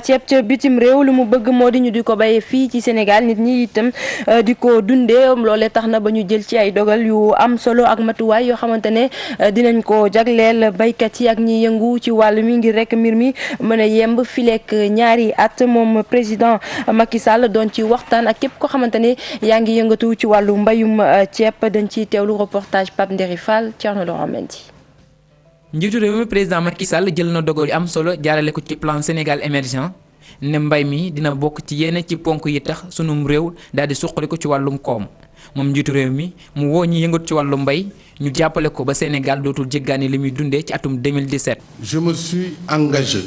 B: ceeb ca bitim réew li mu bëgg moo di ñu di ko béyee fii ci Sénégal nit ñi itam di ko dundee loolee tax na ba ñu jël ci ay dogal yu am solo ak matuwaay yoo xamante ne dinañ ko jagleel baykat yi ak ñi yëngu ci wàll mi ngir rek mbir mi mën a yemb fileek ñaari at moom président Macky Sall doon ci waxtaan ak képp ko xamante ne yaa ngi yëngatu ci wàllu mbayum ceeb dañ ciy teewlu reportage Pape Ndéry Fall Thierno Laurent Mendy.
Q: njiitu réew mi président Macky Sall jël na dogal yu am solo jaarale ko ci plan Sénégal émergent ne mbay mi dina bokk ci yenn ci ponk yi tax sunum réew daal di suqali ko ci wàllum koom moom njiitu réew mi mu woo ñi yëngatu ci wàllu mbay ñu jàppale ko ba Sénégal dootul jéggaani li muy dundee ci atum 2017.
E: Je me suis engagé.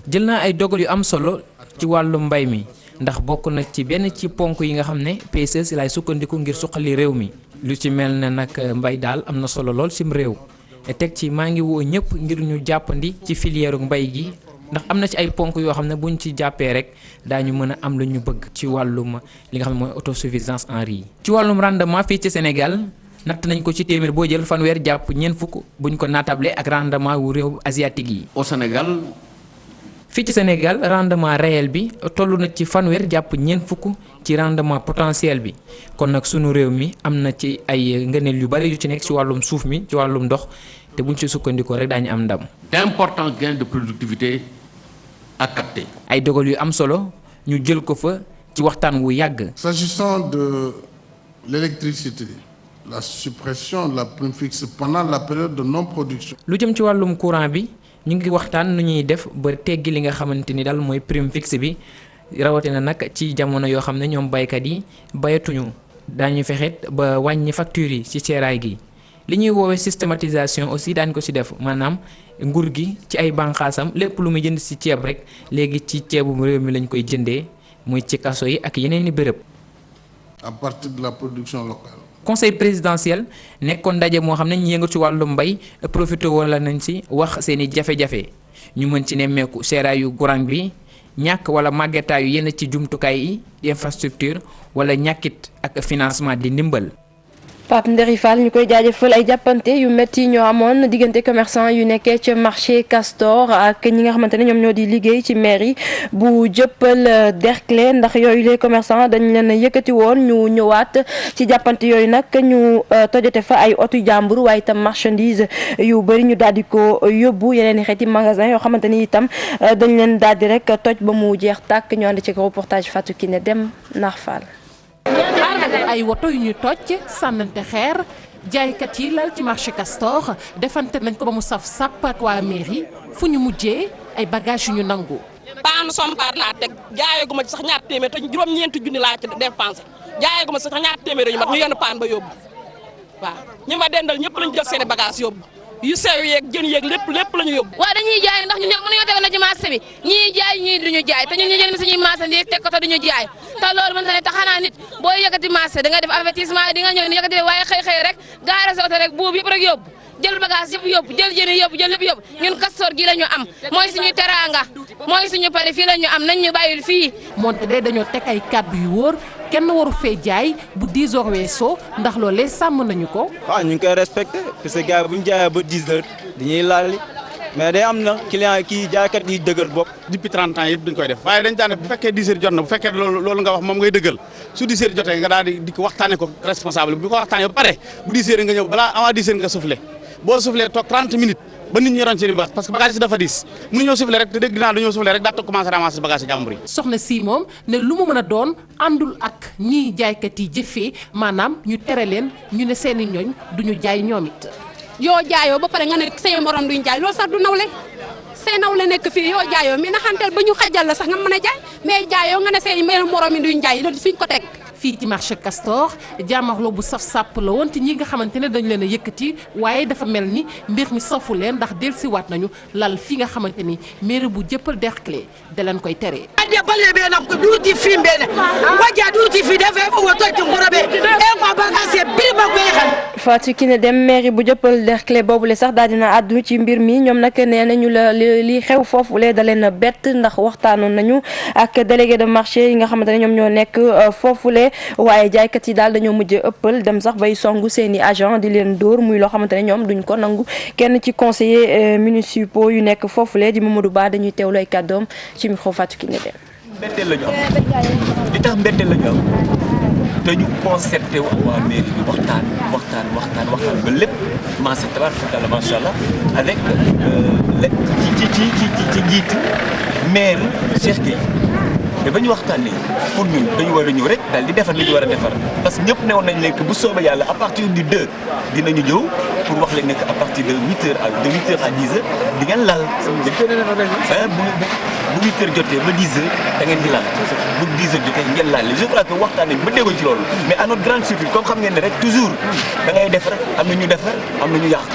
Q: jël naa ay dogal yu am solo ci wàllu mbay mi. ndax bokk na ci benn ci ponk yi nga xam ne PSE si laay sukkandiku ngir suqali réew mi lu ci mel ne nag mbay daal am na solo lool sim réew teg ci maa ngi woo ñëpp ngir ñu jàppandi ci filière mbay gi ndax am na ci ay ponk yoo xam ne buñ ci jàppee rek daañu mën a am lu ñu bëgg ci wàllum li nga xam ne mooy autosuffisance en riz. ci wàllum rendement fii ci Sénégal natt nañ ko ci téeméer boo jël fanweer jàpp ñeent fukk buñ ko naatable ak rendement wu réew asiatique yi.
L: Au Sénégal.
Q: fii ci Sénégal rendement réel bi toll na ci fanweer jàpp ñeent fukk ci rendement potentiel bi kon nag sunu réew mi am na ci ay ngëneel yu bari yu ci nekk ci wàllum suuf mi ci wàllum ndox te buñ ci sukkandikoo rek daañu am ndam.
L: D'importants gains de productivité à capter.
Q: ay dogal yu am solo ñu jël ko fa ci waxtaan wu yàgg.
E: S'agissant de l'électricité, la suppression de la prime fixe pendant la période de non-production.
Q: lu jëm ci wàllum courant bi. ñu ngi waxtaan nu ñuy def ba teggi li nga xamante ni daal mooy prime fixe bi rawatina nag ci jamono yoo xam ne ñoom baykat yi bayatuñu daañu fexet ba wàññi facture yi ci seeraay gi li ñuy woowee systématisation aussi daañu ko ci def maanaam nguur gi ci ay bànqaasam lépp lu muy jënd ci ceeb rek léegi ci ceebu réew mi lañ koy jëndee muy ci kaso yi ak yeneen i bërëb.
E: à partir de la production locale.
Q: conseil présidentiel nekkoon ndaje moo xam ne ñu yëngu ci wàllu mbay profité wala nañ ci wax seen i jafe-jafe ñu mën ci nemmeeku seeraayu courant bi ñàkk wala màggetaayu yenn ci jumtukaay yi infrastructure wala ñàkkit ak financement di ndimbal.
B: Pape Ndéri Fall ñu koy jaajëfal ay jàppante yu métti ñoo amoon diggante commerçant yu nekkee ca marché Castor ak ñi nga xamante ne ñoom ñoo di liggéey ci mairie bu Dieuppeul Derklé ndax yooyu les commerçants dañ leen yëkkati woon ñu ñëwaat ci jàppante yooyu nag ñu tojate fa ay otu jàmbur waaye itam marchandise yu bëri ñu daal di ko yóbbu yeneen i xeeti magasin yoo xamante ni itam dañ leen daal di rek toj ba mu jeex tàkk ñu ànd ci reportage Fatou Kiné Dem Nar Fall.
R: ay woto yu ñu toj sànnante xeer jaaykat yi lal ci marché Castor defante nañ ko ba mu saf sàpp ak waa mairie fu ñu mujjee ay bagages yu ñu nangu.
S: paanu sompaar laa teg jaayaguma ci sax ñaar téeméer te juróom-ñeenti junni laa ci dépensé jaayaguma ci sax ñaar téeméer yu mat ñu yenn paan ba yóbbu waaw ñi ma dendal ñëpp lañu jël seen i bagages yóbbu yu sew yeeg jën yeeg lépp la ñu yóbbu.
T: waaw dañuy jaay ndax ñun ñëpp mënuñoo teg na ci marché bi ñii jaay ñii duñu jaay te ñun ñu jënd suñuy marchandise teg ko te duñu jaay te loolu mën na ne te xanaa nit boo yëkkati marché da nga def avertissement di nga ñëw ni yëkkati waaye xëy rek gaare sa oto rek buub yëpp rek yóbbu jël bagage yëpp yóbbu jël jën yóbbu jël lépp yóbbu ñun Castor gi la ñu am mooy suñu teraanga mooy suñu pari fii la ñu am nañ ñu bàyyil fii.
R: moonte de dañoo teg ay kàddu yu wóor kenn waru fee jaay bu 10 heures weesoo ndax loolee sàmm nañu ko.
U: waaw ñu ngi koy respecté parce que gars bu ñu jaayee ba 10 heures dañuy laali mais day am na client kii jaaykat yi dëgër bopp.
L: depuis 30 ans yëpp duñ koy def waaye dañ daan bu fekkee 10 heures jot na bu fekkee loolu nga wax moom ngay dëggal su 10 heures jotee nga daal di ko waxtaanee ko responsable bi ko waxtaanee ba pare bu 10 heures nga ñëw balaa avant 10 heures nga soufflé boo soufflé toog 30 minutes ba nit ñi ron seen i bagages parce que bagage yi dafa diis mënu ñoo soufflé rek te dégg naa dañoo soufflé rek daa toog commencé ramasser bagage yi jàmbur yi.
R: soxna si moom ne lu mu mën a doon àndul ak ñiy jaaykat yi jëfee maanaam ñu tere leen ñu ne seeni ñooñ duñu jaay ñoom it.
V: yoo jaayoo ba pare nga ne say morom duñ jaay loolu sax du nawle say nawle nekk fii yoo jaayoo mais na xanteel ba ñu xajal la sax nga mën a jaay mais jaayoo nga ne say morom yi duñ jaay loolu fi ñu ko teg.
R: fii ci marché Castor jàmmarloo bu saf sàpp la woon te ñi nga xamante ne dañ leen a yëkkati waaye dafa mel ni mbir mi safu leen ndax dellusiwaat nañu lal fi nga xamante ni mairie bu Dieuppeul Derklé da leen koy tere.
B: Fatou Kiné Dem mairie bu Dieuppeul Derklé boobule sax daal dina àddu ci mbir mi ñoom nag nee nañu la li xew foofule da leen a bett ndax waxtaanoon nañu ak délégué de marché yi nga xamante ne ñoom ñoo nekk foofule waaye jaaykat yi daal dañoo mujj ëppal dem sax bay songu seeni agent di leen dóor muy loo xamante ne ñoom duñ ko nangu kenn ci conseiller municipaux yu nekk foofule di Mamadou Ba dañuy teewlu ay kàddoom ci micro Fatou Kiné Dem.
W: mbetteel la ñu am li tax mbetteel la ñu am dañu concerté waa mairie bi waxtaan ba lépp macha allah macha allah avec ci njiitu maire Cheikh Gueye te ba ñu waxtaanee pour ñun dañu war a ñëw rek daal di defar li ñu war a defar parce que ñëpp newoon nañ leen que bu soobee yàlla à partir du 2 dinañu ñëw pour wax leen ne que à partir de 8h à 10h di ngeen laal. bu 8h jotee ba 10h da ngeen di laal bu 10h jotee ngeen laal je crois que waxtaan nañ ba déggoo ci loolu mais à notre grande surprise comme xam ngeen ne rek toujours da ngay defar am na ñu defar am na ñu yàq.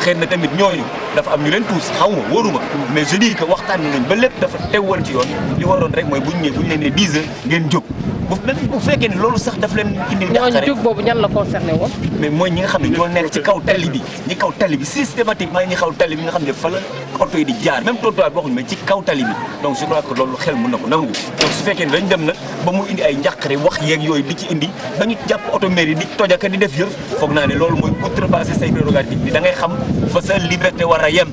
W: xëy na tamit ñooñu dafa am ñu leen pousse xaw ma wóoruma mais je dis que waxtaan nañ ba lépp dafa teewoon ci yoon li waroon rek mooy bu ñu leen nee 10 heures ngeen jóg bu fekkee ne loolu sax daf leen indil
J: ñooñu jóg boobu ñan la concerné woon.
W: mais mooy ñi nga xam ne ñoo nekk ci kaw tali bi ñi kaw tali bi systématiquement ñi kaw tali bi nga xam ne fa la oto yi di jaar même trottoir bi waxuñu mais ci kaw tali bi donc je crois que loolu xel mën na ko nangu donc su fekkee ne dañ dem nag ba mu indi ay njàqare wax yeeg yooyu di ci indi ba ñu jàpp oto mairie di tojaka di def yëf foog naa ne loolu mooy outrepasser say prérogatives bi da ngay xam fa sa liberté war a yem.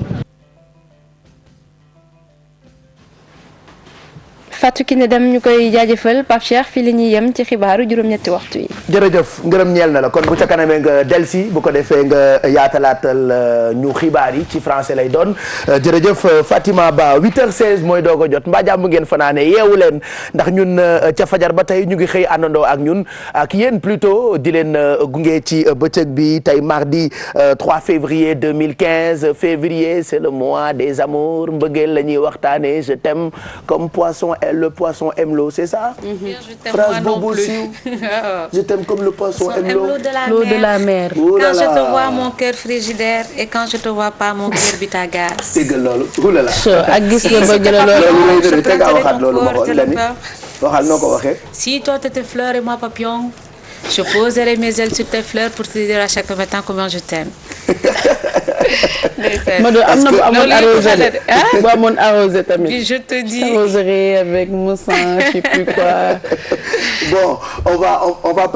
B: Fatou Kiné Dem ñu koy jaajëfal Pape Cheikh fii la ñuy yem ci xibaaru juróom-ñetti waxtu yi.
A: jërëjëf ngërëm ñeel na la kon bu ca kanamee nga delsi bu ko defee nga yaatalaatal ñu xibaar yi ci français lay doon jërëjëf Fatima Ba 8h16 mooy doog a jot mbaa jàmm ngeen fanaane yeewu leen ndax ñun ca fajar ba tey ñu ngi xëy àndandoo ak ñun ak yéen plutôt di leen gunge ci bëccëg bi tey mardi 3 février 2015 février c'est le mois des amours mbëggeel la ñuy waxtaane je t'aime comme poisson le poisson aime l'eau c'est ça.
I: Je t'aime
A: phrase
I: moi non
A: boobu
I: plus.
A: siiw je t'aime t'aime comme le poisson aime
I: l'eau de la mer. Quand je te vois mon cœur frigidaire et quand je te vois pas mon cœur bi ta gaz.
A: dégg loolu oulala.
G: ak gis nga bëgg la loolu.
A: loolu te nga waxaat loolu ma xool Lani waxal noo ko waxee.
I: Si toi t'étais fleur et moi papillon, je poserai mes ailes sur tes fleurs pour te dire à chaque matin combien je t'aime.
G: Mado am na bu amoon arrosé de bu amoon arrosé tamit.
I: Puis je te dis.
G: Arroserie avec moussan, je sais plus quoi.
A: Bon on va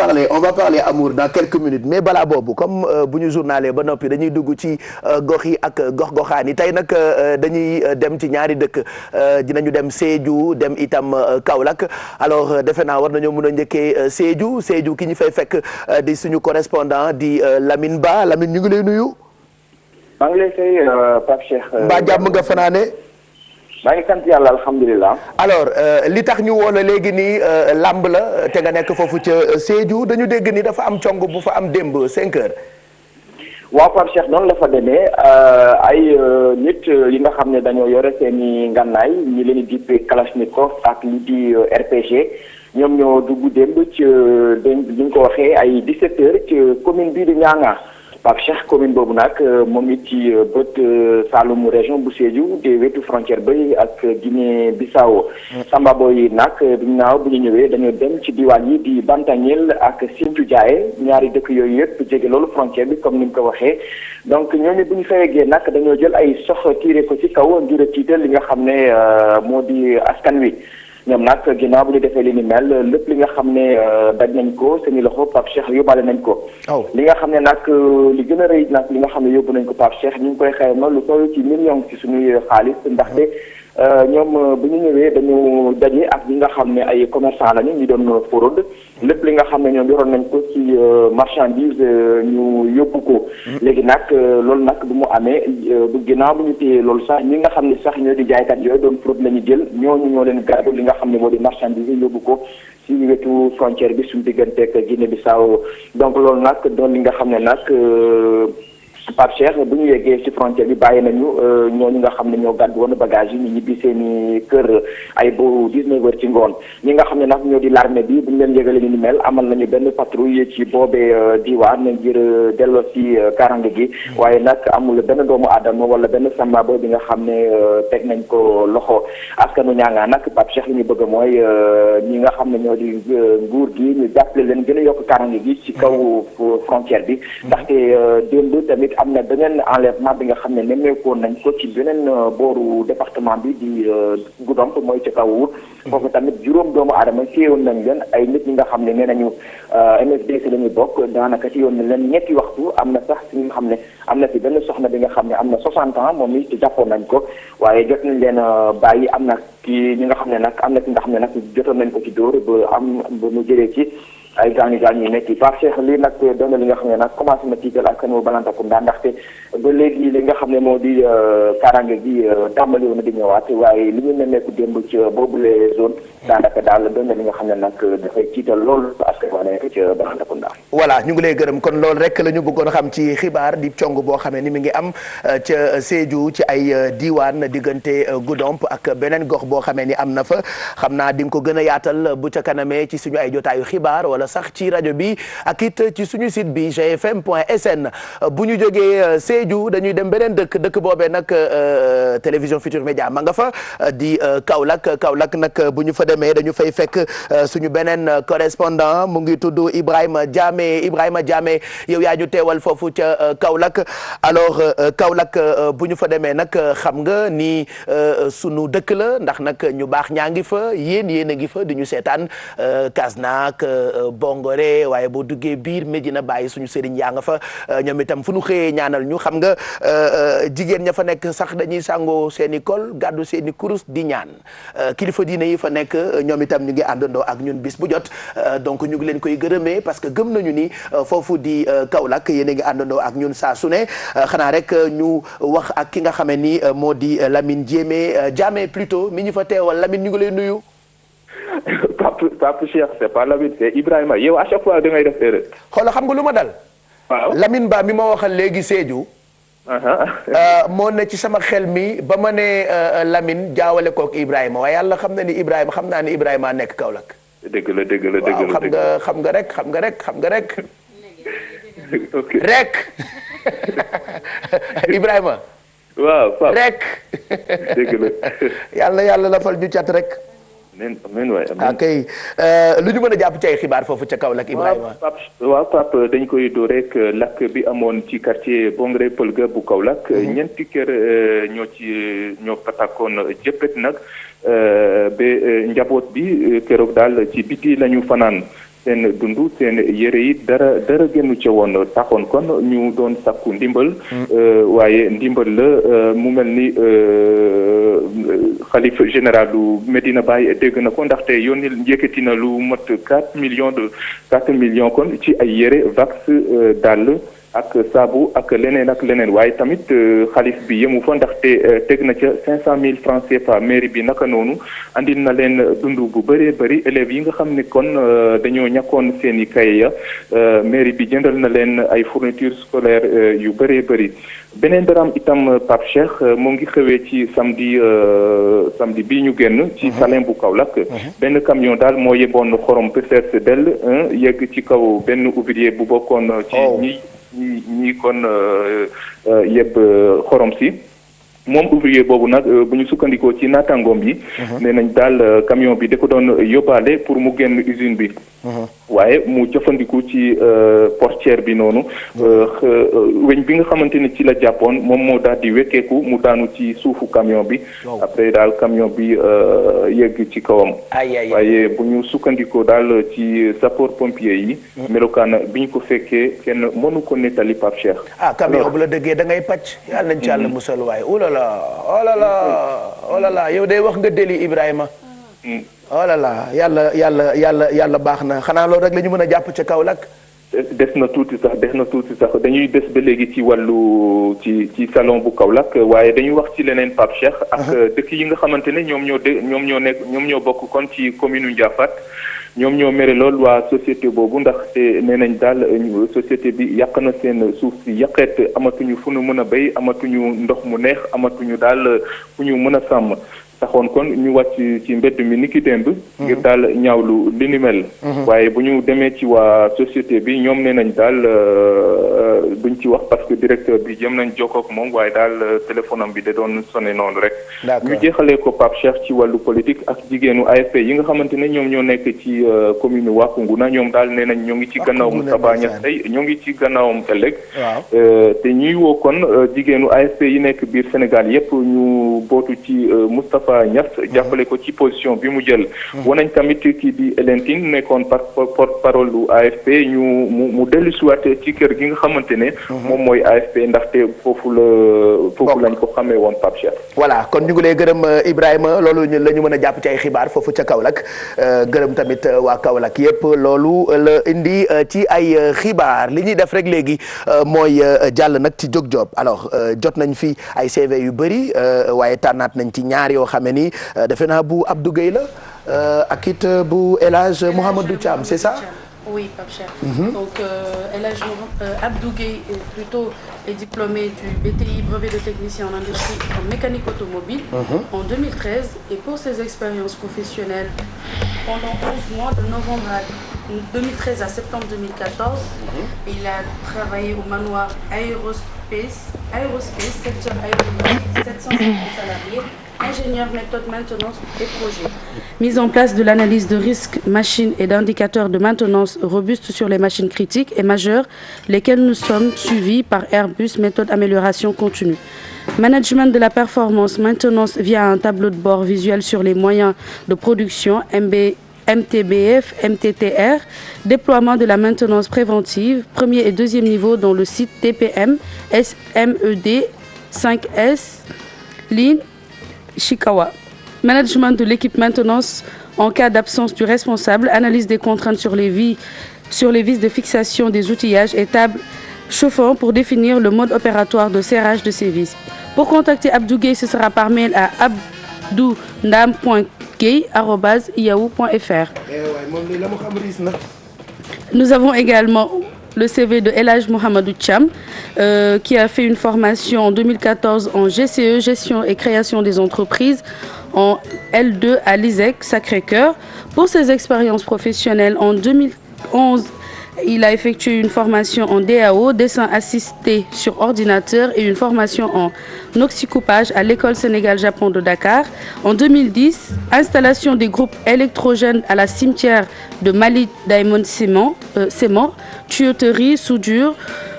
A: parler amour dans quelques minutes mais balaa boobu comme bu ñu journalee ba noppi dañuy dugg ci gox yi ak gox-goxaan yi tey nag dañuy dem ci ñaari dëkk dinañu dem Sédhiou dem itam Kaolack alors defe naa war nañoo mën a njëkkee Sédhiou ki ñu fay fekk di suñu correspondant di Lamine Ba Lamine ñu ngi lay nuyu.
C: maa ngi lay fay Pape Cheikh.
A: mbaa jàmm nga fanaane.
C: maa ngi sant yàlla alhamdulilah.
A: alors li tax ñu woo la léegi nii làmb la te nga nekk foofu ca Sédhiou dañu dégg ni dafa am cong bu fa am démb 5 heures.
C: waaw Pape Cheikh noonu la fa demee ay nit yi nga xam ne dañoo yore seen i ngànnaay ñi leen di dippee Kalachnikov ak li di RPG ñoom ñoo dugg démb ci li ñu ko waxee ay 17 heures ci commune bii di Nianga. Pape Cheikh commune boobu nag moom it ci bët Saloum région bu Sédhiou de wetu frontière bay ak Guinée Bissau Sambabo yi nag naaw bu ñu ñëwee dañoo dem ci diwaan yi di Bantangel ak Sinthiou Diaye ñaari dëkk yooyu yëpp jege loolu frontière bi comme ni mu ko waxee donc ñooñu bu ñu fa yeggee nag dañoo jël ay sox tiré ko ci kaw ngir a tiital li nga xam ne moo di askan wi. ñoom nag ginnaaw bu ñu defee li ni mel lépp li nga xam ne daj nañ ko seeni loxo Pape Cheikh yóbbaale nañ ko. li nga xam ne nag li gën a rëy nag li nga xam ne yóbbu nañ ko Pape Cheikh ñu ngi koy xayma lu toll ci million ci suñuy xaalis ndaxte ñoom bu ñu ñëwee dañu daje ak ñi nga xam ne ay commerçant lañu ñu doon fraude lépp li nga xam ne ñoom yoroon nañ ko ci marchandise ñu yóbbu ko. léegi nag loolu nag bu mu amee bu ginnaaw bu ñu téye loolu sax ñi nga xam ne sax ñoo di jaaykat yooyu doon fraude la ñu jël ñooñu ñoo leen gàddu li nga xam ne moo di marchandise yóbbu ko ci wetu frontière bi suñu digganteeg Guinée Bissau donc loolu nag doon li nga xam ne nag. Pape Cheikh bu ñu yeggee ci frontière bi bàyyi nañu ñooñu nga xam ne ñoo gàddu woon bagage yi ñu ñibbi seen i kër ay bu 19 heures ci ngoon ñi nga xam ne nag ñoo di l'armée bi bu ñu leen yëgalee ni mel amal nañu benn patrouille ci boobee diwaan ngir delloo ci karange gi waaye nag amul benn doomu aadama wala benn sambabo bi nga xam ne teg nañ ko loxo askanu Nianga nag Pape Cheikh li ñu bëgg mooy ñi nga xam ne ñoo di nguur gi ñu jàppale leen gën a yokk karange gi ci kaw frontière bi ndaxte démb tamit am na beneen enlèvement bi nga xam ne nemmeekoon nañ ko ci beneen booru département bi di Goudomp mooy ca kaw wut foofu tamit juróom doomu aadama téyewoon nañ leen ay nit ñi nga xam ne nee nañu MFDC la ñuy bokk daanaka téyewoon nañ leen ñetti waxtu am na sax si nga xam ne am na si benn soxna bi nga xam ne am na 60 ans moom it jàppoon nañ ko waaye jot nañ leen bàyyi am na ci ñi nga xam ne nag am na si nga xam ne nag jotoon nañ ko ci dóor ba am ba mu jëlee ci ay gaañu yu nekk yi Pape Cheikh lii nag doon na li nga xam ne nag commencé na tiital ak kan wu Balantacounda ndaxte ba léegi li nga xam ne moo di kaaraange gi tàmbali woon na di ñëwaat waaye li ñu nemmeeku démb ci boobule zone daanaka daal doon na li nga xam ne nag dafay tiital loolu askan wa nekk ci Balantacounda.
A: voilà ñu ngi lay gërëm kon loolu rek la ñu bëggoon xam ci xibaar di cong boo xamee ni mi ngi am ca Sédhiou ci ay diwaan diggante Goudomp ak beneen gox boo xamee ni am na fa xam naa di nga ko gën a yaatal bu ca kanamee ci suñu ay jotaayu xibaar wala sax ci rajo bi ak it ci suñu site bi gfm.sn bu ñu jógee Sédhiou dañuy dem beneen dëkk boobee nag télévision Futur Média ma nga fa di Kaolack nag bu ñu fa demee dañu fay fekk suñu beneen correspondant mu ngi tudd Ibrahima Diamé yow yaa ñu teewal foofu ca Kaolack alors Kaolack bu ñu fa demee nag xam nga ni sunu dëkk la ndax nag ñu baax ñaa ngi fa yéen a ngi fa di ñu seetaan Kasnack Bongore waaye boo duggee biir Medina Baye suñu sëriñ yaa nga fa ñoom itam fu ñu xëyee ñaanal ñu xam nga jigéen ña fa nekk sax dañuy sàngoo seen i kol gàddu seen i kurus di ñaan kilifa diine yi fa nekk ñoom itam ñu ngi àndandoo ak ñun bis bu jot donc ñu ngi leen koy gërëmee parce que gëm nañu ni foofu di Kaolack yéen a ngi àndandoo ak ñun saa su ne xanaa rek ñu wax ak ki nga xamee ni moo di Lamine Diamé plutôt mi ñu fa teewal Lamine ñu ngi lay nuyu.
C: Pape Cheikh c'est pas Lamine c'est Ibrahima yow à chaque fois da ngay def erreur.
A: xoolal xam nga lu ma dal.
C: waaw
A: Lamine Ba mi ma waxal léegi Sédhiou. moo ne ci sama xel mi ba ma ne Lamine jaawale kook Ibrahima waaye yàlla xam na ni Ibrahima xam naa ni Ibrahima nekk Kaolack.
D: dëgg la dëgg la dëgg la
A: waaw xam nga rek
D: ok
A: rek Ibrahima.
D: waaw Pape
A: rek.
D: dëgg la.
A: yàlla la fal ñu cat rek.
D: amiin waay amiin.
A: ok lu ñu mën a jàpp ci ay xibaar foofu ca Kaolack Ibrahima.
D: waaw Pape dañ koy doo rek lakk bi amoon ci quartier Bongre Pëlga bu Kaolack. ñeenti kër ñoo patakkoon jëppët nag ba njaboot bi keroog daal ci biti lañu fanaan. seen dundu seen yére yi dara génnu ca woon taxoon kon ñu doon sakku ndimbal waaye ndimbal la mu mel ni xalif général lu Medina Baye dégg na ko ndaxte yónni yëkkati na lu mat 4 millions kon ci ay yére vax dàll ak saabu ak leneen waaye tamit xalif bi yemu fa ndaxte teg na ca 500,000 francs CFA mairie bi naka noonu andil na leen dund bu bëree bëri élèves yi nga xam ne kon dañoo ñàkkoon seen i kay ya mairie bi jëndal na leen ay fournitures scolaires yu bëree bëri beneen daraam itam Pape Cheikh mu ngi xewee ci samedi bii ñu génn ci Salem bu Kaolack benn camion daal moo yeboon xorom PCS del yegg ci kaw benn ouvrier bu bokkoon ci ñi kon yëpp xorom si moom ouvrier boobu nag bu ñu sukkandikoo ci naataangoom yi nee nañ daal camion bi da ko doon yóbbaale pour mu génn usine bi waaye mu jëfandiku ci portière bi noonu weñ bi nga xamante ni ci la jàppoon moom moo daal di wekkeeku mu daanu ci suufu camion bi après daal camion bi yegg ci kawam waaye bu ñu sukkandikoo daal ci sapeur pompier yi melokaan bi ñu ko fekkee kenn mënu ko nettali Pape Cheikh
A: camion bu la dëggee da ngay pàcc yàlla nañ ci àll musal waaye oh là là yow day wax nga deli Ibrahima oh là là yàlla baax na xanaa loolu rek la ñu mën a jàpp ca Kaolack
D: des na tuuti sax dañuy des ba léegi ci wàllu ci salon bu Kaolack waaye dañuy wax ci leneen Pape Cheikh ak dëkk yi nga xamante ne ñoom ñoo bokk kon ci commune Ndiafate ñoom ñoo mere lool waa société boobu ndaxte nee nañ daal société bi yàq na seen suuf si yàqeet amatuñu fu ñu mën a béy amatuñu ndox mu neex amatuñu daal fu ñu mën a sàmm taxoon kon ñu wàcc ci mbedd mi niki démb ngir daal ñaawlu li ni mel waaye bu ñu demee ci waa société bi ñoom nee nañ daal duñ ci wax parce que directeur bi jëm nañ jokkoo ak moom waaye daal téléphone am bi da doon sonné noonu rek ñu jeexalee ko Pape Cheikh ci wàllu politique ak jigéenu AFP yi nga xamante ne ñoom ñoo nekk ci commune Wakunguna ñoom daal nee nañ ñoo ngi ci gannaaw Moustapha Niasse tey ñoo ngi ci gannaawam ëllëg te ñuy woo kon jigéenu AFP yi nekk biir Sénégal yépp ñu bootu ci Moustapha Niasse jàppale ko ci position bi mu jël wanañ tamit kii di Hélène Tine nekkoon porte-parole lu AFP mu dellu siwaat ci kër gi nga xamante ne moom mooy AFP ndaxte foofu lañ ko xamee woon Pape Cheikh
A: voilà kon ñu ngi lay gërëm Ibrahima loolu la ñu mën a jàpp ci ay xibaar foofu ca Kaolack gërëm tamit waa Kaolack yépp loolu la indi ci ay xibaar li ñuy def rek léegi mooy jàll nag ci jóg job alors jot nañ fi ay CV yu bëri waaye tànnaat nañ ci ñaar yoo xam ne ni defe naa bu Abdou Gueye la ak it bu El Hadj Mouhamadou Thiam c'est ça.
F: Oui, Pape Cheikh. Donc, El Hadj Abdou Gueye est diplômé du BTI, brevet de technicien en industrie en mécanique automobile, en 2013. Et pour ses expériences professionnelles, pendant 11 mois, de novembre 2013 à septembre 2014, il a travaillé au manoir Aerospace, secteur aéronautique, 750 salariés, ingénieur méthode maintenance et projet. Mise en place de l'analyse de risques machines et d'indicateurs de maintenance robustes sur les machines critiques et majeures, lesquelles nous sommes suivis par Airbus, méthode amélioration continue. Management de la performance, maintenance via un tableau de bord visuel sur les moyens de production, MTBF, MTTR, déploiement de la maintenance préventive, premier et deuxième niveau dans le site TPM, SMED, 5S, Lean, Chikawa. Management de l'équipe maintenance en cas d'absence du responsable, analyse des contraintes sur les vis de fixation des outillages et tables chauffant pour définir le mode opératoire de serrage de ces vis. Pour contacter Abdou Gueye, ce sera par mail à abdoundam.gueye@yahoo.fr. Nous avons également le CV de El Hadj Mouhamadou Thiam, qui a fait une formation en 2014 en GCE, gestion et création des entreprises, en L2 à l'ISEC Sacré-Cœur. Pour ses expériences professionnelles, en 2011, il a effectué une formation en DAO, dessin assisté sur ordinateur et une formation en oxycoupage à l'école Sénégal-Japon de Dakar. En 2010, installation des groupes électrogènes à la cimetière de Mali Diamond Cement, tuyauterie, soudure,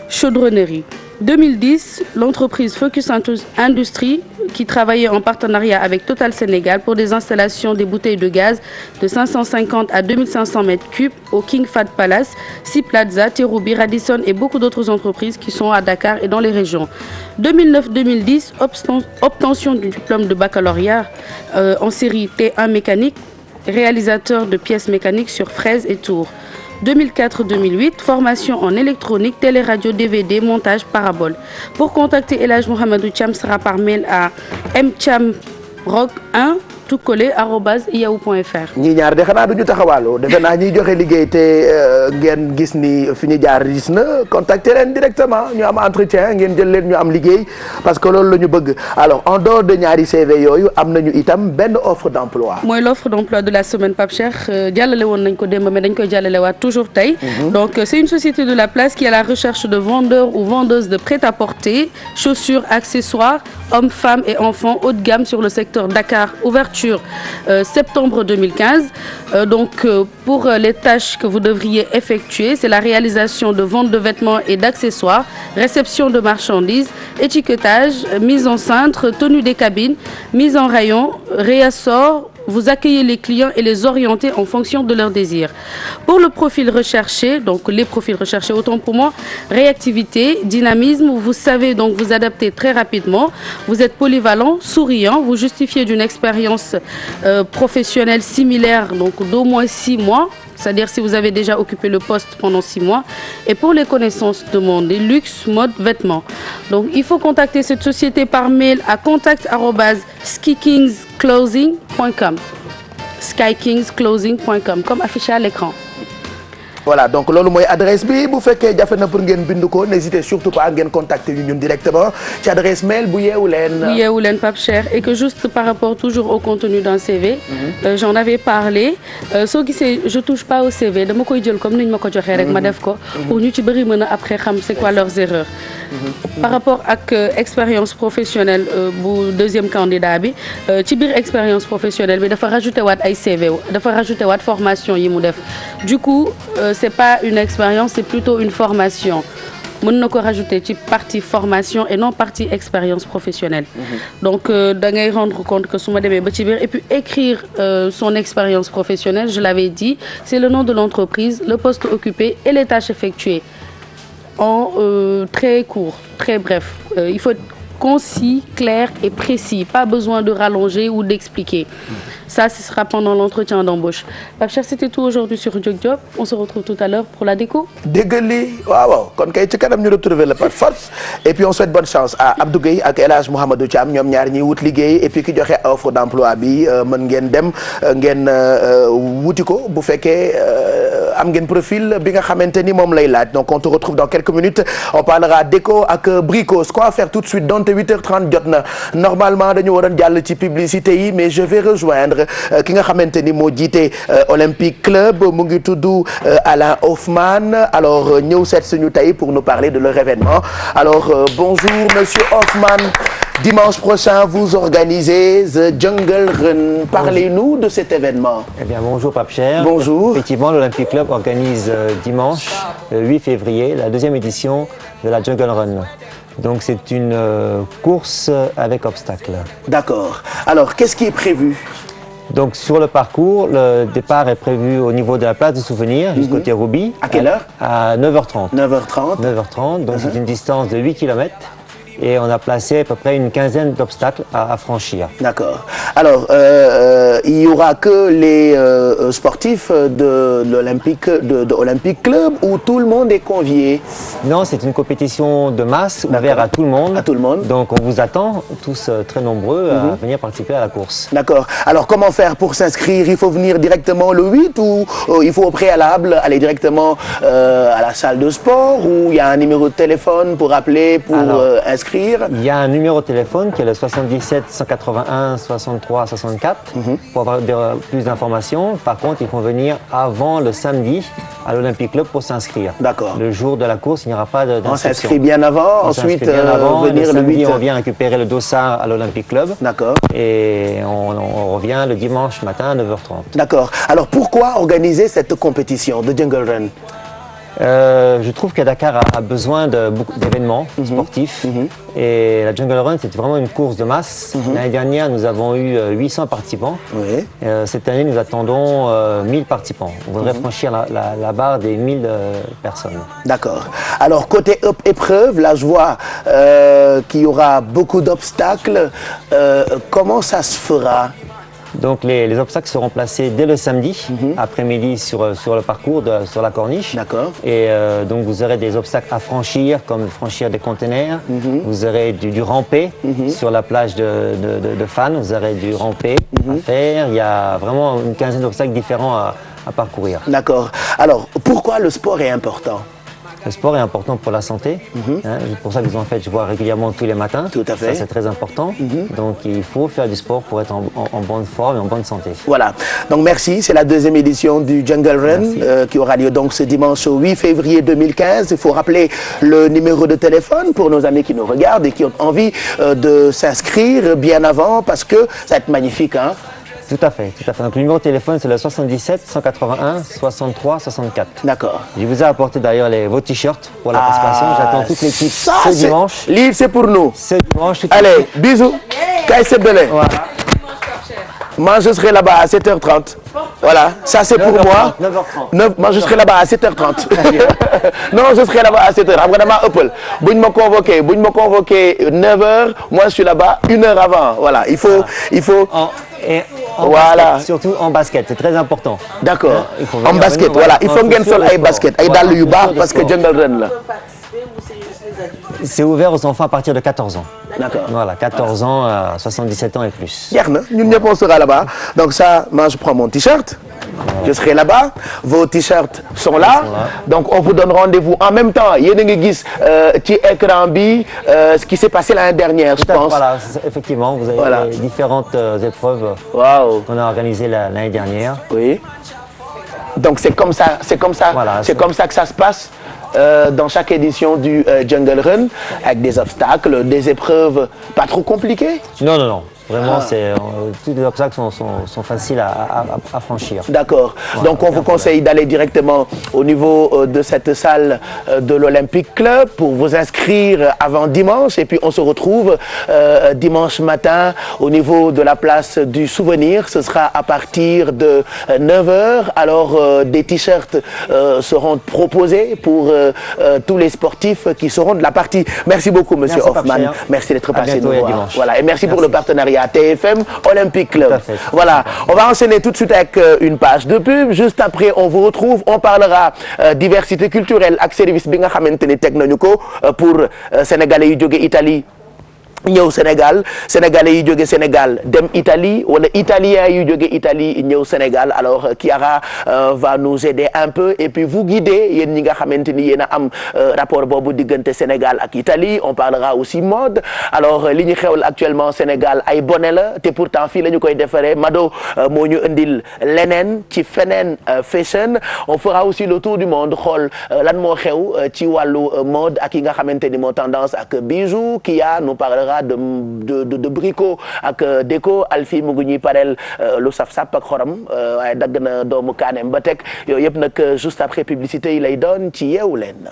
F: chaudronnerie. 2010, l'entreprise Focus Industries qui travaillait en partenariat avec Total Sénégal pour des installations des bouteilles de gaz de 550 à 2500 mètres cubes au King Fahd Palace, Sea Plaza, Terrou-Bi, Radisson et beaucoup d'autres entreprises qui sont à Dakar et dans les régions. 2009-2010, obtention du diplôme de baccalauréat en série T1 mécanique, réalisateur de pièces mécaniques sur fraises et tours. 2004-2008, formation en électronique, télé-radio, DVD, montage, parabole. Pour contacter El Hadj Mohamedou Thiam sera par mail à mthiamrock1 tout collé @yahoo.fr.
A: ñii ñaar de xanaa duñu taxawaaloo defe naa ñuy joxe liggéey te ngeen gis ni fi ñu jaar gis na contacter leen directement ñu am entretien ngeen jël leen ñu am liggéey parce que loolu la ñu bëgg. Alors en dehors de ñaari CV yooyu am nañu itam benn offre d'emploi.
F: mooy l'offre d'emploi de la semaine Pape Cheikh jàllale woon nañ ko démb mais dañ koy jàllalewaat toujours tey. Donc c'est une société de la place qui est à la recherche de vendeurs ou vendeuses de prêt-à-porter, chaussures, accessoires, hommes, femmes et enfants haut de gamme sur le secteur Dakar. Ouverture septembre 2015. Pour les tâches que vous devriez effectuer, c'est la réalisation de vente de vêtements et d'accessoires, réception de marchandises, étiquetage, mise en cintre, tenue des cabines, mise en rayon, réassort. Vous accueillez les clients et les orientez en fonction de leurs désirs. Pour le profil recherché, donc les profils recherchés autant pour moi, réactivité, dynamisme, vous savez donc vous adapter très rapidement, vous êtes polyvalent, souriant, vous justifiez d'une expérience professionnelle similaire donc d'au moins 6 mois. C'est-à-dire si vous avez déjà occupé le poste pendant 6 mois. Et pour les connaissances demandées, luxe, mode, vêtements. Donc il faut contacter cette société par mail à contact@skykingsclothing.com. skykingsclothing.com comme affiché à l'écran.
A: Voilà donc loolu mooy adresse bi bu fekkee jafe na pour ngeen bind ko n'hésitez surtout pas ngeen contacter ñu ñun directement ci adresse mail bu Yeewu Leen.
F: bu Yeewu Leen Pape Cheikh et que juste par rapport toujours au contenu d'un CV. J'en avais parlé soo gisee je touche pas au CV dama koy jël comme ni ñu ma ko joxee rek ma def ko. pour ñu ci bëri mën a après xam c'est quoi leurs erreurs. Par rapport ak expérience professionnelle bu deuxième candidat bi ci biir expérience professionnelle bi dafa rajouté waat ay CV dafa rajouté waat formation yi mu def du coup. C'est pas une expérience, c'est plutôt une formation. Mën na ko rajouter ci partie formation et non partie expérience professionnelle. Donc da ngay rendre compte que su ma demee ba ci biir et puis écrire son expérience professionnelle, je l'avais dit, c'est le nom de l'entreprise, le poste occupé et les tâches effectuées. En très court, très bref. Il faut être concis, clair et précis, pas besoin de rallonger ou d'expliquer. Ça, ce sera pendant l'entretien d'embauche. Pape Cheikh, c'était tout aujourd'hui sur Diop Diop. On se retrouve tout à l'heure pour la déco.
A: dégg li waaw kon kay ci kanam ñu retrouver la par force et puis on souhaite bonne chance à Abdou Gueye ak El Hadj Mohamedou Thiam ñoom ñaar ñiy wut liggéey et puis ki joxe offre d'emploi bi mën ngeen dem ngeen wuti ko bu fekkee am ngeen profil bi nga xamante ni moom lay laaj. Donc on te retrouve dans quelques minutes on parlera déco ak bricos. Quoi faire tout de suite donte 8h30 jot na normalement dañu waroon jàll ci publicité yi mais je vais rejoindre ki nga xamante ni moo jiite Olympique Club mu ngi tudd Alain Hoffman alors ñëw seet suñu tey pour nous parler de leur événement. Alors bonjour monsieur Hoffman. Dimanche prochain vous organisez The Jungle Run. Parlez-nous de cet événement.
H: Eh bien bonjour Pape Cheikh.
A: Bonjour.
H: Effectivement l'Olympique Club organise dimanche 8 février la 2e édition de la Jungle Run. Donc c'est une course avec obstacles.
A: D'accord. Alors qu'est-ce qui est prévu?
H: Donc sur le parcours, le départ est prévu au niveau de la place de souvenir jusqu'au Terrou-Bi.
A: À quelle heure?
H: À 9h30.
A: 9h30.
H: 9h30, donc c'est une distance de 8 km. Et on a placé à peu près une quinzaine d'obstacles à franchir.
A: D'accord. Alors, il y aura que les sportifs de l'Olympique de Olympique Club ou tout le monde est convié?
H: Non, c'est une compétition de masse ouverte à tout le monde.
A: À tout le monde.
H: Donc on vous attend tous très nombreux à venir participer à la course.
A: D'accord. Alors comment faire pour s'inscrire? Il faut venir directement le 8 ou il faut au préalable aller directement à la salle de sport ou il y a un numéro de téléphone pour appeler pour inscrire? s'inscrire?
H: Il y a un numéro de téléphone qui est le 77 181 63 64 pour avoir plus d'informations. Par contre, il faut venir avant le samedi à l'Olympic Club pour s'inscrire.
A: D'accord.
H: Le jour de la course, il n'y aura pas d'inscription.
A: On s'inscrit bien avant, ensuite venir
H: le samedi,
A: le 8.
H: on vient récupérer le dossard à l'Olympic Club.
A: D'accord.
H: Et on revient le dimanche matin à 9h30.
A: D'accord. Alors pourquoi organiser cette compétition de Jungle Run?
H: Je trouve que Dakar a besoin de beaucoup d'événements sportifs et la Jungle Run c'est vraiment une course de masse. L'année dernière nous avons eu 800 participants.
A: Oui.
H: Cette année nous attendons 1000 participants. On voudrait franchir la barre des 1000 personnes.
A: D'accord. Alors côté épreuve, là je vois qu'il y aura beaucoup d'obstacles. Comment ça se fera?
H: Donc les obstacles seront placés dès le samedi après-midi sur le parcours, sur la corniche.
A: D'accord.
H: Et donc vous aurez des obstacles à franchir, comme franchir des conteneurs. Vous aurez du rampé sur la plage de Fan. Vous aurez du rampé à faire. Il y a vraiment une quinzaine d'obstacles différents à parcourir.
A: D'accord. Alors pourquoi le sport est important?
H: Le sport est important pour la santé. C'est pour ça que en fait, je vois régulièrement tous les matins.
A: Tout à fait.
H: Ça, c'est très important. Donc, il faut faire du sport pour être en bonne forme et en bonne santé.
A: Voilà. Donc, merci. C'est la deuxième édition du Jungle Run qui aura lieu donc ce dimanche 8 février 2015. Il faut rappeler le numéro de téléphone pour nos amis qui nous regardent et qui ont envie de s'inscrire bien avant parce que ça va être magnifique, hein?
H: Tout à fait, tout à fait. Donc le numéro de téléphone c'est le 77 181 63 64.
A: D'accord.
H: Je vous ai apporté d'ailleurs vos t-shirts pour la participation. J'attends toute l'équipe ce dimanche.
A: Livre c'est pour nous.
H: Ce dimanche.
A: Allez, bisous. Voilà. Moi je serai là-bas à 7h30. Voilà, ça c'est pour moi.
H: 9h30.
A: Moi je serai là-bas à 7h30. Non, je serai là-bas à 7h. Après dama ëppal. Buñ ma convoqué 9h, moi je suis là-bas 1 heure avant. Voilà, il faut
H: voilà. Basket, surtout en basket, c'est très important.
A: D'accord. En basket, voilà. Il faut ngeen sol ay basket, ay dàll yu baax parce que Jungle Run la.
H: C'est ouvert aux enfants à partir de 14 ans.
A: D'accord.
H: Voilà, 14 ans, 77 ans et plus.
A: Jeex na, ñun ñëpp on sera là-bas. Donc ça, moi je prends mon t-shirt. Je serai là-bas. Vos t-shirts sont là. Donc on vous donne rendez-vous en même temps. Yéen a ngi gis ci écran bi ce qui s'est passé l'année dernière, je pense.
H: Voilà, effectivement, vous avez les différentes épreuves qu'on a organisées l'année dernière.
A: Oui. Donc c'est comme ça, voilà, c'est comme ça que ça se passe. Dans chaque édition du Jungle Run, avec des obstacles, des épreuves pas trop compliquées?
H: Non. Vraiment, tous les obstacles sont faciles à franchir.
A: D'accord.
H: Voilà,
A: donc on vous conseille d'aller directement au niveau de cette salle de l'Olympic Club pour vous inscrire avant dimanche. Et puis on se retrouve dimanche matin au niveau de la place du Souvenir. Ce sera à partir de 9h. Alors des t-shirts seront proposés pour tous les sportifs qui seront de la partie. Merci beaucoup, Monsieur Hoffman. Merci d'être passé nous voir. Voilà. Et merci pour le partenariat TFM Olympic Club. Voilà, on va enchaîner tout de suite avec une page de pub. Juste après, on vous retrouve. On parlera diversité culturelle ak service bi nga xamante ni teg nañu ko pour sénégalais yu jóge Italie ñëw Sénégal, sénégalais yi jóge Sénégal dem Italie wala italien yu jóge Italie ñëw Sénégal. Alors Chiara va nous aider un peu et puis vous guider yéen ñi nga xamante ni yéen a am rapport boobu diggante Sénégal ak Italie. On parlera aussi mode. Alors li ñu xewal actuellement Sénégal ay bonnet la te pourtant fii la ñu koy defaree. Mado moo ñu indil leneen ci feneen fashion. On fera aussi le tour du monde xool lan moo xew ci wàllu mode ak yi nga xamante ni moo tendance ak bijoux. Kia nous parlera de bricot ak déco. Alfi mu ngi ñuy pareel lu saf-sap ak xorom waaye dagg na doomu kaaneem ba teg yooyu yëpp nag juste après publicité yi lay doon ci Yeewu Leen.